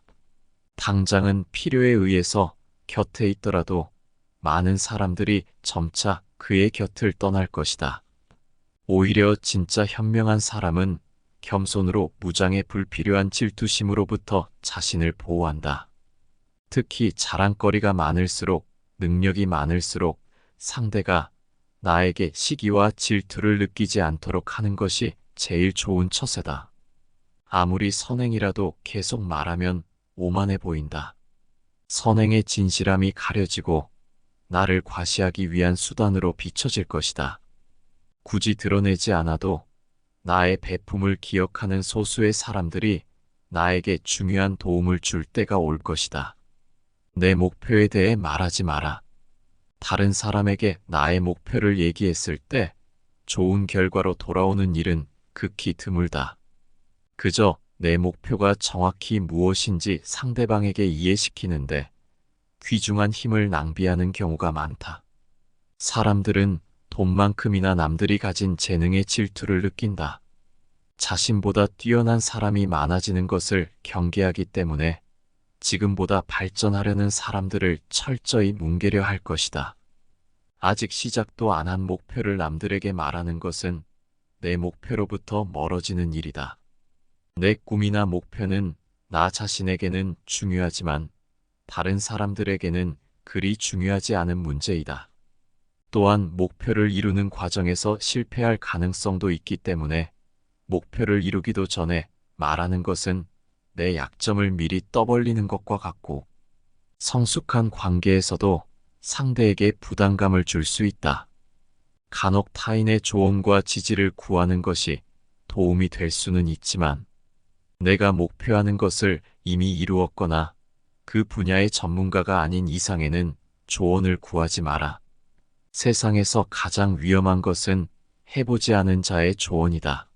Speaker 1: 당장은 필요에 의해서 곁에 있더라도 많은 사람들이 점차 그의 곁을 떠날 것이다. 오히려 진짜 현명한 사람은 겸손으로 무장의 불필요한 질투심으로부터 자신을 보호한다. 특히 자랑거리가 많을수록 능력이 많을수록 상대가 나에게 시기와 질투를 느끼지 않도록 하는 것이 제일 좋은 처세다. 아무리 선행이라도 계속 말하면 오만해 보인다. 선행의 진실함이 가려지고 나를 과시하기 위한 수단으로 비춰질 것이다. 굳이 드러내지 않아도 나의 배품을 기억하는 소수의 사람들이 나에게 중요한 도움을 줄 때가 올 것이다. 내 목표에 대해 말하지 마라. 다른 사람에게 나의 목표를 얘기했을 때 좋은 결과로 돌아오는 일은 극히 드물다. 그저 내 목표가 정확히 무엇인지 상대방에게 이해시키는데 귀중한 힘을 낭비하는 경우가 많다. 사람들은 돈만큼이나 남들이 가진 재능에 질투를 느낀다. 자신보다 뛰어난 사람이 많아지는 것을 경계하기 때문에 지금보다 발전하려는 사람들을 철저히 뭉개려 할 것이다. 아직 시작도 안 한 목표를 남들에게 말하는 것은 내 목표로부터 멀어지는 일이다. 내 꿈이나 목표는 나 자신에게는 중요하지만 다른 사람들에게는 그리 중요하지 않은 문제이다. 또한 목표를 이루는 과정에서 실패할 가능성도 있기 때문에 목표를 이루기도 전에 말하는 것은 내 약점을 미리 떠벌리는 것과 같고 성숙한 관계에서도 상대에게 부담감을 줄 수 있다. 간혹 타인의 조언과 지지를 구하는 것이 도움이 될 수는 있지만 내가 목표하는 것을 이미 이루었거나 그 분야의 전문가가 아닌 이상에는 조언을 구하지 마라. 세상에서 가장 위험한 것은 해보지 않은 자의 조언이다.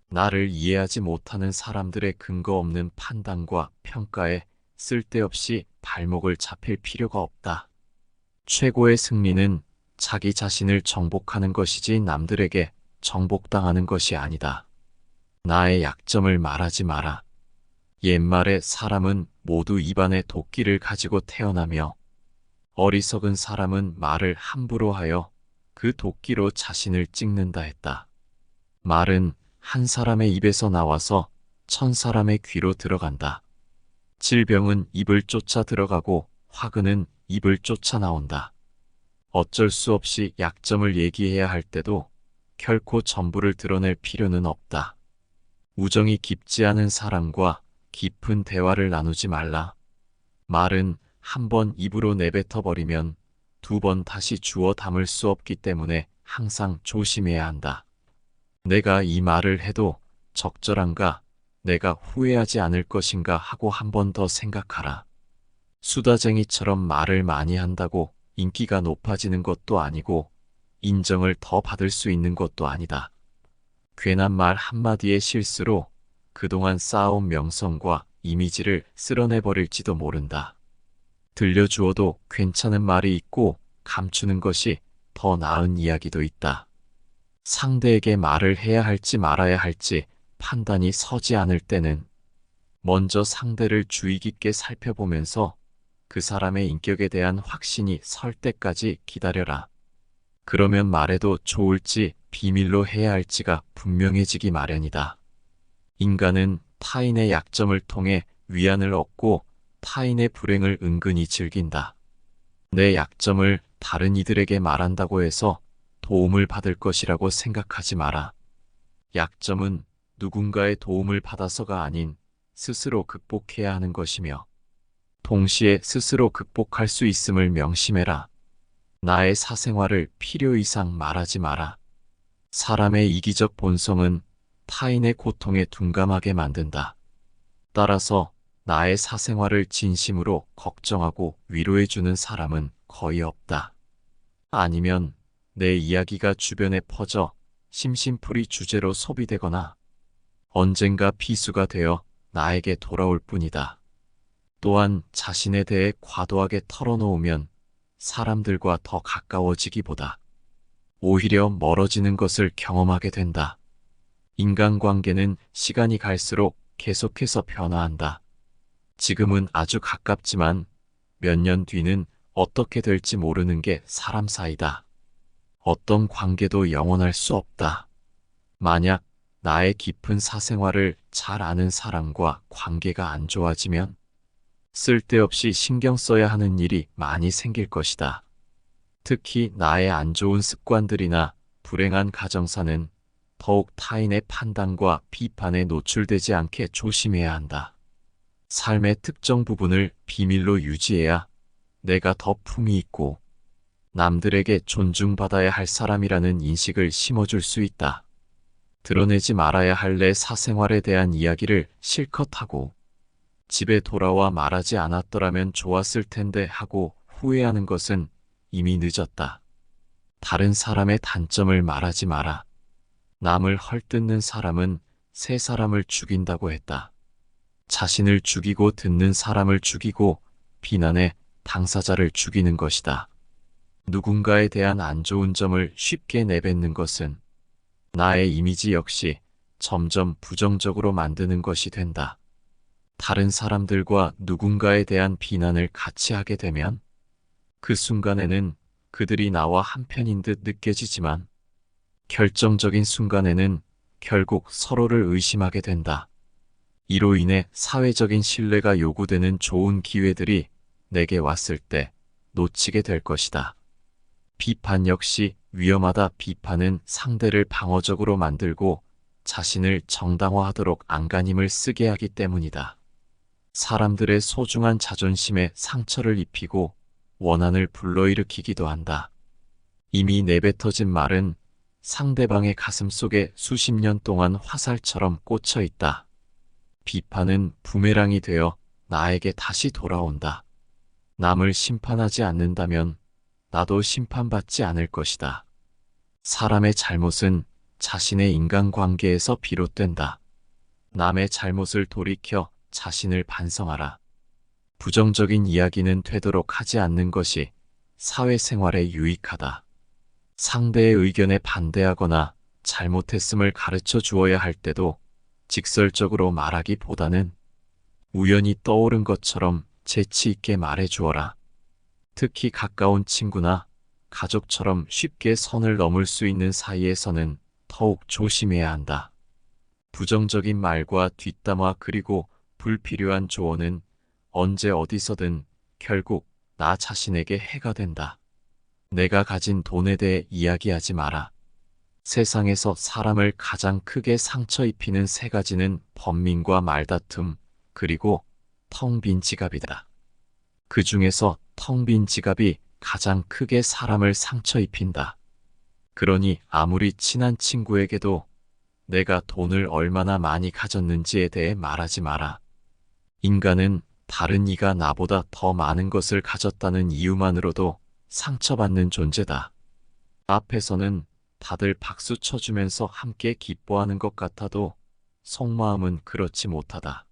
Speaker 1: 나를 이해하지 못하는 사람들의 근거 없는 판단과 평가에 쓸데없이 발목을 잡힐 필요가 없다. 최고의 승리는 자기 자신을 정복하는 것이지 남들에게 정복당하는 것이 아니다. 나의 약점을 말하지 마라. 옛말에 사람은 모두 입안에 도끼를 가지고 태어나며 어리석은 사람은 말을 함부로 하여 그 도끼로 자신을 찍는다 했다. 말은 한 사람의 입에서 나와서 1000사람의 귀로 들어간다. 질병은 입을 쫓아 들어가고 화근은 입을 쫓아 나온다. 어쩔 수 없이 약점을 얘기해야 할 때도 결코 전부를 드러낼 필요는 없다. 우정이 깊지 않은 사람과 깊은 대화를 나누지 말라. 말은 한 번 입으로 내뱉어 버리면 2번 다시 주워 담을 수 없기 때문에 항상 조심해야 한다. 내가 이 말을 해도 적절한가, 내가 후회하지 않을 것인가 하고 한 번 더 생각하라. 수다쟁이처럼 말을 많이 한다고 인기가 높아지는 것도 아니고 인정을 더 받을 수 있는 것도 아니다. 괜한 말 한마디의 실수로 그동안 쌓아온 명성과 이미지를 쓸어내버릴지도 모른다. 들려주어도 괜찮은 말이 있고 감추는 것이 더 나은 이야기도 있다. 상대에게 말을 해야 할지 말아야 할지 판단이 서지 않을 때는 먼저 상대를 주의 깊게 살펴보면서 그 사람의 인격에 대한 확신이 설 때까지 기다려라. 그러면 말해도 좋을지 비밀로 해야 할지가 분명해지기 마련이다. 인간은 타인의 약점을 통해 위안을 얻고 타인의 불행을 은근히 즐긴다. 내 약점을 다른 이들에게 말한다고 해서 도움을 받을 것이라고 생각하지 마라. 약점은 누군가의 도움을 받아서가 아닌 스스로 극복해야 하는 것이며 동시에 스스로 극복할 수 있음을 명심해라. 나의 사생활을 필요 이상 말하지 마라. 사람의 이기적 본성은 타인의 고통에 둔감하게 만든다. 따라서 나의 사생활을 진심으로 걱정하고 위로해주는 사람은 거의 없다. 아니면 내 이야기가 주변에 퍼져 심심풀이 주제로 소비되거나 언젠가 비수가 되어 나에게 돌아올 뿐이다. 또한 자신에 대해 과도하게 털어놓으면 사람들과 더 가까워지기보다 오히려 멀어지는 것을 경험하게 된다. 인간관계는 시간이 갈수록 계속해서 변화한다. 지금은 아주 가깝지만 몇 년 뒤는 어떻게 될지 모르는 게 사람 사이다. 어떤 관계도 영원할 수 없다. 만약 나의 깊은 사생활을 잘 아는 사람과 관계가 안 좋아지면 쓸데없이 신경 써야 하는 일이 많이 생길 것이다. 특히 나의 안 좋은 습관들이나 불행한 가정사는 더욱 타인의 판단과 비판에 노출되지 않게 조심해야 한다. 삶의 특정 부분을 비밀로 유지해야 내가 더 품위 있고 남들에게 존중받아야 할 사람이라는 인식을 심어줄 수 있다. 드러내지 말아야 할 내 사생활에 대한 이야기를 실컷 하고 집에 돌아와 말하지 않았더라면 좋았을 텐데 하고 후회하는 것은 이미 늦었다. 다른 사람의 단점을 말하지 마라. 남을 헐뜯는 사람은 새 사람을 죽인다고 했다. 자신을 죽이고 듣는 사람을 죽이고 비난해 당사자를 죽이는 것이다. 누군가에 대한 안 좋은 점을 쉽게 내뱉는 것은 나의 이미지 역시 점점 부정적으로 만드는 것이 된다. 다른 사람들과 누군가에 대한 비난을 같이 하게 되면 그 순간에는 그들이 나와 한편인 듯 느껴지지만 결정적인 순간에는 결국 서로를 의심하게 된다. 이로 인해 사회적인 신뢰가 요구되는 좋은 기회들이 내게 왔을 때 놓치게 될 것이다. 비판 역시 위험하다. 비판은 상대를 방어적으로 만들고 자신을 정당화하도록 안간힘을 쓰게 하기 때문이다. 사람들의 소중한 자존심에 상처를 입히고 원한을 불러일으키기도 한다. 이미 내뱉어진 말은 상대방의 가슴 속에 수십 년 동안 화살처럼 꽂혀 있다. 비판은 부메랑이 되어 나에게 다시 돌아온다. 남을 심판하지 않는다면 나도 심판받지 않을 것이다. 사람의 잘못은 자신의 인간관계에서 비롯된다. 남의 잘못을 돌이켜 자신을 반성하라. 부정적인 이야기는 되도록 하지 않는 것이 사회생활에 유익하다. 상대의 의견에 반대하거나 잘못했음을 가르쳐 주어야 할 때도 직설적으로 말하기보다는 우연히 떠오른 것처럼 재치 있게 말해 주어라. 특히 가까운 친구나 가족처럼 쉽게 선을 넘을 수 있는 사이에서는 더욱 조심해야 한다. 부정적인 말과 뒷담화 그리고 불필요한 조언은 언제 어디서든 결국 나 자신에게 해가 된다. 내가 가진 돈에 대해 이야기하지 마라. 세상에서 사람을 가장 크게 상처 입히는 세 가지는 번민과 말다툼, 그리고 텅 빈 지갑이다. 그 중에서 텅 빈 지갑이 가장 크게 사람을 상처 입힌다. 그러니 아무리 친한 친구에게도 내가 돈을 얼마나 많이 가졌는지에 대해 말하지 마라. 인간은 다른 이가 나보다 더 많은 것을 가졌다는 이유만으로도 상처받는 존재다. 앞에서는 다들 박수 쳐주면서 함께 기뻐하는 것 같아도 속마음은 그렇지 못하다.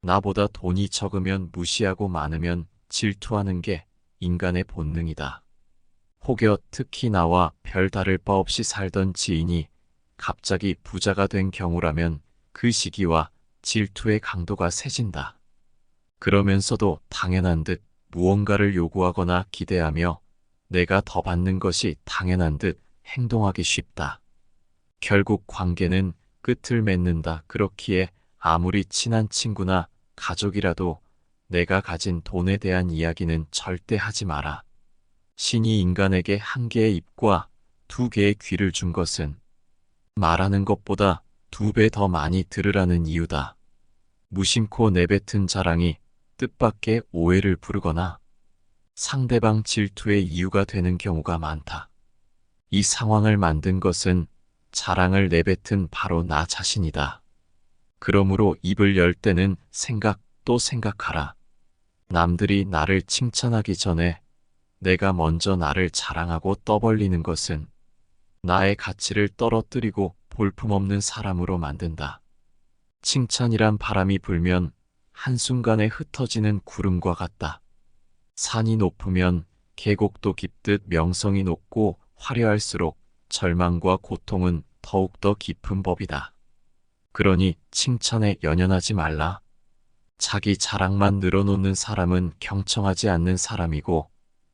Speaker 1: 나보다 돈이 적으면 무시하고 많으면 질투하는 게 인간의 본능이다. 혹여 특히 나와 별 다를 바 없이 살던 지인이 갑자기 부자가 된 경우라면 그 시기와 질투의 강도가 세진다. 그러면서도 당연한 듯 무언가를 요구하거나 기대하며 내가 더 받는 것이 당연한 듯 행동하기 쉽다. 결국 관계는 끝을 맺는다. 그렇기에 아무리 친한 친구나 가족이라도 내가 가진 돈에 대한 이야기는 절대 하지 마라. 신이 인간에게 한 개의 입과 두 개의 귀를 준 것은 말하는 것보다 2배 더 많이 들으라는 이유다. 무심코 내뱉은 자랑이 뜻밖의 오해를 부르거나 상대방 질투의 이유가 되는 경우가 많다. 이 상황을 만든 것은 자랑을 내뱉은 바로 나 자신이다. 그러므로 입을 열 때는 또 생각하라. 남들이 나를 칭찬하기 전에 내가 먼저 나를 자랑하고 떠벌리는 것은 나의 가치를 떨어뜨리고 볼품없는 사람으로 만든다. 칭찬이란 바람이 불면 한순간에 흩어지는 구름과 같다. 산이 높으면 계곡도 깊듯 명성이 높고 화려할수록 절망과 고통은 더욱더 깊은 법이다. 그러니 칭찬에 연연하지 말라. 자기 자랑만 늘어놓는 사람은 경청하지 않는 사람이고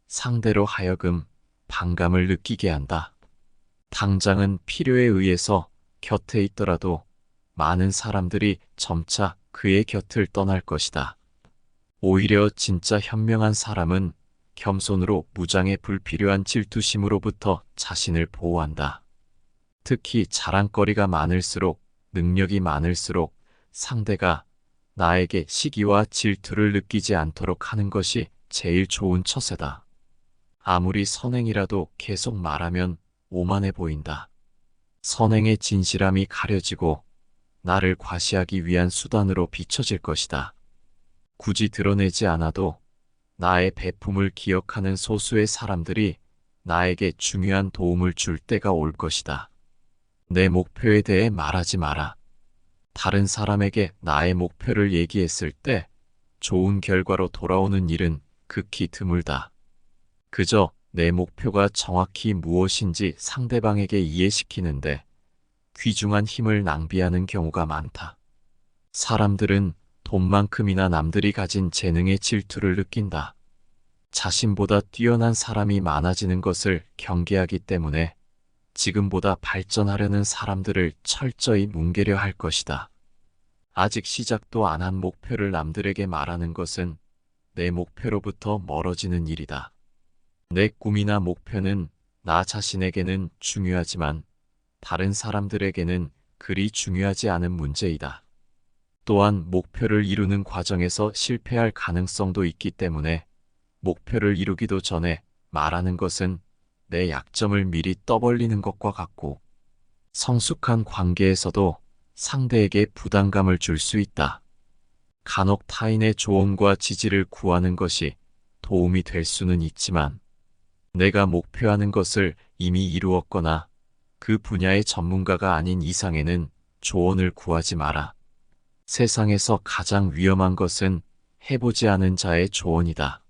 Speaker 1: 상대로 하여금 반감을 느끼게 한다. 당장은 필요에 의해서 곁에 있더라도 많은 사람들이 점차 그의 곁을 떠날 것이다. 오히려 진짜 현명한 사람은 겸손으로 무장의 불필요한 질투심으로부터 자신을 보호한다. 특히 자랑거리가 많을수록 능력이 많을수록 상대가 나에게 시기와 질투를 느끼지 않도록 하는 것이 제일 좋은 처세다. 아무리 선행이라도 계속 말하면 오만해 보인다. 선행의 진실함이 가려지고 나를 과시하기 위한 수단으로 비춰질 것이다. 굳이 드러내지 않아도 나의 배품을 기억하는 소수의 사람들이 나에게 중요한 도움을 줄 때가 올 것이다. 내 목표에 대해 말하지 마라. 다른 사람에게 나의 목표를 얘기했을 때 좋은 결과로 돌아오는 일은 극히 드물다. 그저 내 목표가 정확히 무엇인지 상대방에게 이해시키는데 귀중한 힘을 낭비하는 경우가 많다. 사람들은 돈만큼이나 남들이 가진 재능에 질투를 느낀다. 자신보다 뛰어난 사람이 많아지는 것을 경계하기 때문에 지금보다 발전하려는 사람들을 철저히 뭉개려 할 것이다. 아직 시작도 안 한 목표를 남들에게 말하는 것은 내 목표로부터 멀어지는 일이다. 내 꿈이나 목표는 나 자신에게는 중요하지만 다른 사람들에게는 그리 중요하지 않은 문제이다. 또한 목표를 이루는 과정에서 실패할 가능성도 있기 때문에 목표를 이루기도 전에 말하는 것은 내 약점을 미리 떠벌리는 것과 같고 성숙한 관계에서도 상대에게 부담감을 줄 수 있다. 간혹 타인의 조언과 지지를 구하는 것이 도움이 될 수는 있지만 내가 목표하는 것을 이미 이루었거나 그 분야의 전문가가 아닌 이상에는 조언을 구하지 마라. 세상에서 가장 위험한 것은 해보지 않은 자의 조언이다.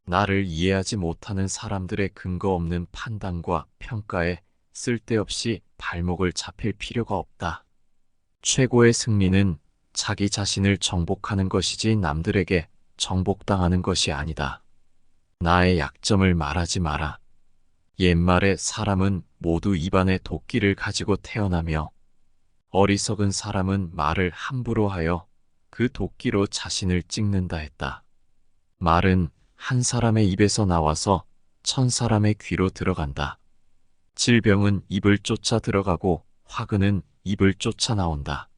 Speaker 1: 나를 이해하지 못하는 사람들의 근거 없는 판단과 평가에 쓸데없이 발목을 잡힐 필요가 없다. 최고의 승리는 자기 자신을 정복하는 것이지 남들에게 정복당하는 것이 아니다. 나의 약점을 말하지 마라. 옛말에 사람은 모두 입안에 도끼를 가지고 태어나며 어리석은 사람은 말을 함부로 하여 그 도끼로 자신을 찍는다 했다. 말은 한 사람의 입에서 나와서 1000사람의 귀로 들어간다. 질병은 입을 쫓아 들어가고 화근은 입을 쫓아 나온다.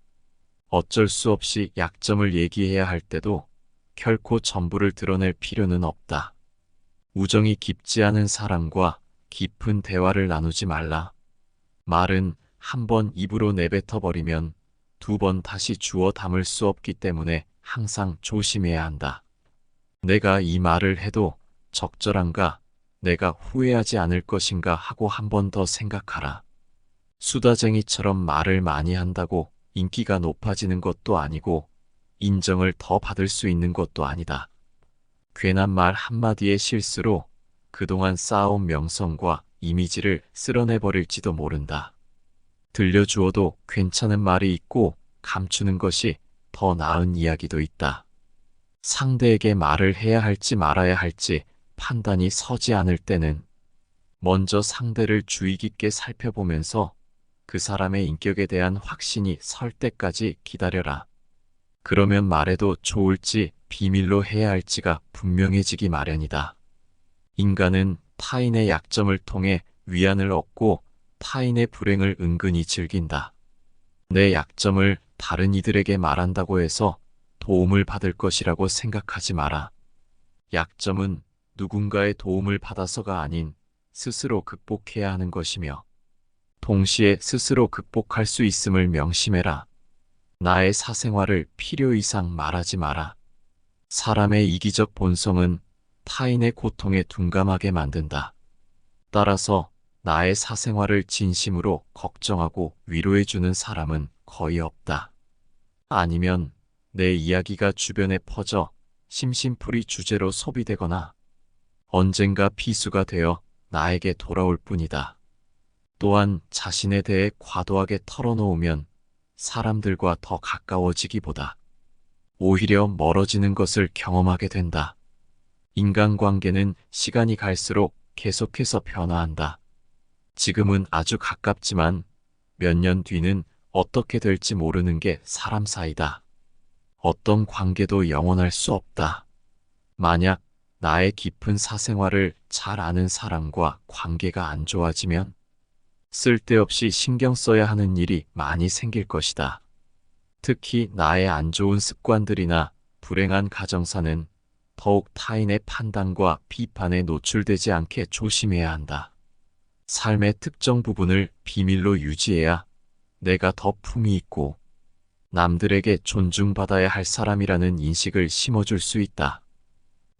Speaker 1: 어쩔 수 없이 약점을 얘기해야 할 때도 결코 전부를 드러낼 필요는 없다. 우정이 깊지 않은 사람과 깊은 대화를 나누지 말라. 말은 한 번 입으로 내뱉어 버리면 2번 다시 주워 담을 수 없기 때문에 항상 조심해야 한다. 내가 이 말을 해도 적절한가, 내가 후회하지 않을 것인가 하고 한 번 더 생각하라. 수다쟁이처럼 말을 많이 한다고 인기가 높아지는 것도 아니고 인정을 더 받을 수 있는 것도 아니다. 괜한 말 한마디의 실수로 그동안 쌓아온 명성과 이미지를 쓸어내버릴지도 모른다. 들려주어도 괜찮은 말이 있고 감추는 것이 더 나은 이야기도 있다. 상대에게 말을 해야 할지 말아야 할지 판단이 서지 않을 때는 먼저 상대를 주의 깊게 살펴보면서 그 사람의 인격에 대한 확신이 설 때까지 기다려라. 그러면 말해도 좋을지 비밀로 해야 할지가 분명해지기 마련이다. 인간은 타인의 약점을 통해 위안을 얻고 타인의 불행을 은근히 즐긴다. 내 약점을 다른 이들에게 말한다고 해서 도움을 받을 것이라고 생각하지 마라. 약점은 누군가의 도움을 받아서가 아닌 스스로 극복해야 하는 것이며 동시에 스스로 극복할 수 있음을 명심해라. 나의 사생활을 필요 이상 말하지 마라. 사람의 이기적 본성은 타인의 고통에 둔감하게 만든다. 따라서 나의 사생활을 진심으로 걱정하고 위로해주는 사람은 거의 없다. 아니면 내 이야기가 주변에 퍼져 심심풀이 주제로 소비되거나 언젠가 비수가 되어 나에게 돌아올 뿐이다. 또한 자신에 대해 과도하게 털어놓으면 사람들과 더 가까워지기보다 오히려 멀어지는 것을 경험하게 된다. 인간관계는 시간이 갈수록 계속해서 변화한다. 지금은 아주 가깝지만 몇 년 뒤는 어떻게 될지 모르는 게 사람 사이다. 어떤 관계도 영원할 수 없다. 만약 나의 깊은 사생활을 잘 아는 사람과 관계가 안 좋아지면 쓸데없이 신경 써야 하는 일이 많이 생길 것이다. 특히 나의 안 좋은 습관들이나 불행한 가정사는 더욱 타인의 판단과 비판에 노출되지 않게 조심해야 한다. 삶의 특정 부분을 비밀로 유지해야 내가 더 품위 있고 남들에게 존중받아야 할 사람이라는 인식을 심어줄 수 있다.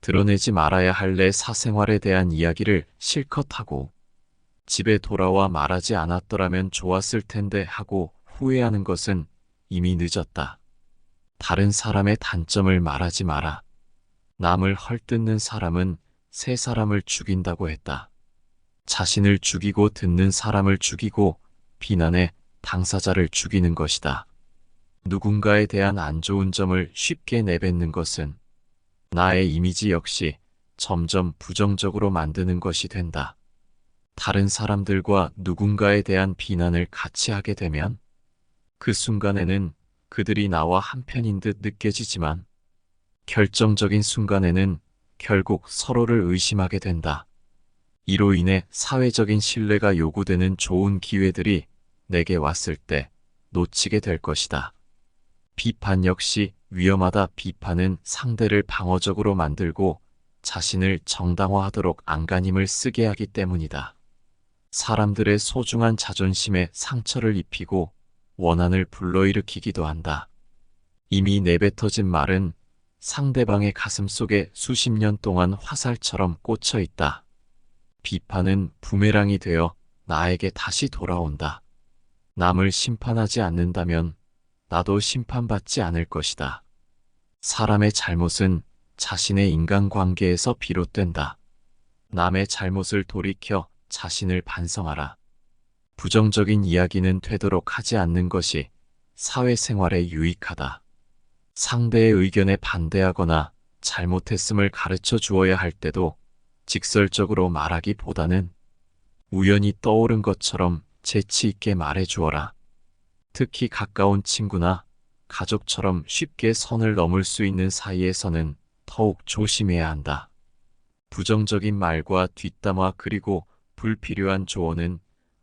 Speaker 1: 드러내지 말아야 할 내 사생활에 대한 이야기를 실컷 하고 집에 돌아와 말하지 않았더라면 좋았을 텐데 하고 후회하는 것은 이미 늦었다. 다른 사람의 단점을 말하지 마라. 남을 헐뜯는 사람은 새 사람을 죽인다고 했다. 자신을 죽이고 듣는 사람을 죽이고 비난해 당사자를 죽이는 것이다. 누군가에 대한 안 좋은 점을 쉽게 내뱉는 것은 나의 이미지 역시 점점 부정적으로 만드는 것이 된다. 다른 사람들과 누군가에 대한 비난을 같이 하게 되면 그 순간에는 그들이 나와 한편인 듯 느껴지지만 결정적인 순간에는 결국 서로를 의심하게 된다. 이로 인해 사회적인 신뢰가 요구되는 좋은 기회들이 내게 왔을 때 놓치게 될 것이다. 비판 역시 위험하다. 비판은 상대를 방어적으로 만들고 자신을 정당화하도록 안간힘을 쓰게 하기 때문이다. 사람들의 소중한 자존심에 상처를 입히고 원한을 불러일으키기도 한다. 이미 내뱉어진 말은 상대방의 가슴 속에 수십 년 동안 화살처럼 꽂혀 있다. 비판은 부메랑이 되어 나에게 다시 돌아온다. 남을 심판하지 않는다면 나도 심판받지 않을 것이다. 사람의 잘못은 자신의 인간관계에서 비롯된다. 남의 잘못을 돌이켜 자신을 반성하라. 부정적인 이야기는 되도록 하지 않는 것이 사회생활에 유익하다. 상대의 의견에 반대하거나 잘못했음을 가르쳐 주어야 할 때도 직설적으로 말하기보다는 우연히 떠오른 것처럼 재치 있게 말해 주어라. 특히 가까운 친구나 가족처럼 쉽게 선을 넘을 수 있는 사이에서는 더욱 조심해야 한다. 부정적인 말과 뒷담화 그리고 불필요한 조언은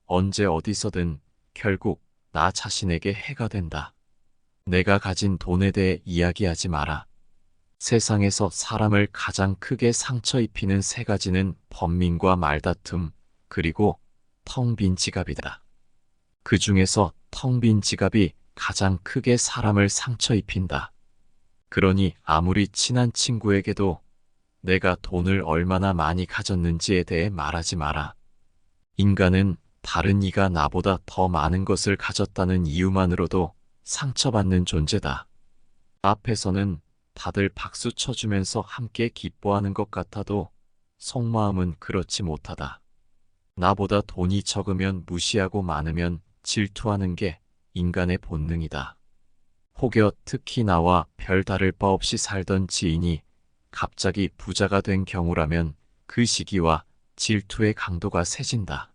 Speaker 1: 언제 어디서든 결국 나 자신에게 해가 된다. 내가 가진 돈에 대해 이야기하지 마라. 세상에서 사람을 가장 크게 상처 입히는 세 가지는 번민과 말다툼, 그리고 텅 빈 지갑이다. 그 중에서 텅 빈 지갑이 가장 크게 사람을 상처 입힌다. 그러니 아무리 친한 친구에게도 내가 돈을 얼마나 많이 가졌는지에 대해 말하지 마라. 인간은 다른 이가 나보다 더 많은 것을 가졌다는 이유만으로도 상처받는 존재다. 앞에서는 다들 박수 쳐주면서 함께 기뻐하는 것 같아도 속마음은 그렇지 못하다. 나보다 돈이 적으면 무시하고 많으면 질투하는 게 인간의 본능이다. 혹여 특히 나와 별 다를 바 없이 살던 지인이 갑자기 부자가 된 경우라면 그 시기와 질투의 강도가 세진다.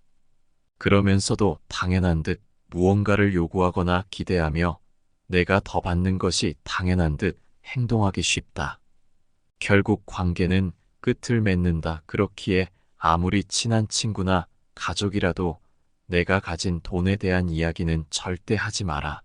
Speaker 1: 그러면서도 당연한 듯 무언가를 요구하거나 기대하며 내가 더 받는 것이 당연한 듯 행동하기 쉽다. 결국 관계는 끝을 맺는다. 그렇기에 아무리 친한 친구나 가족이라도 내가 가진 돈에 대한 이야기는 절대 하지 마라.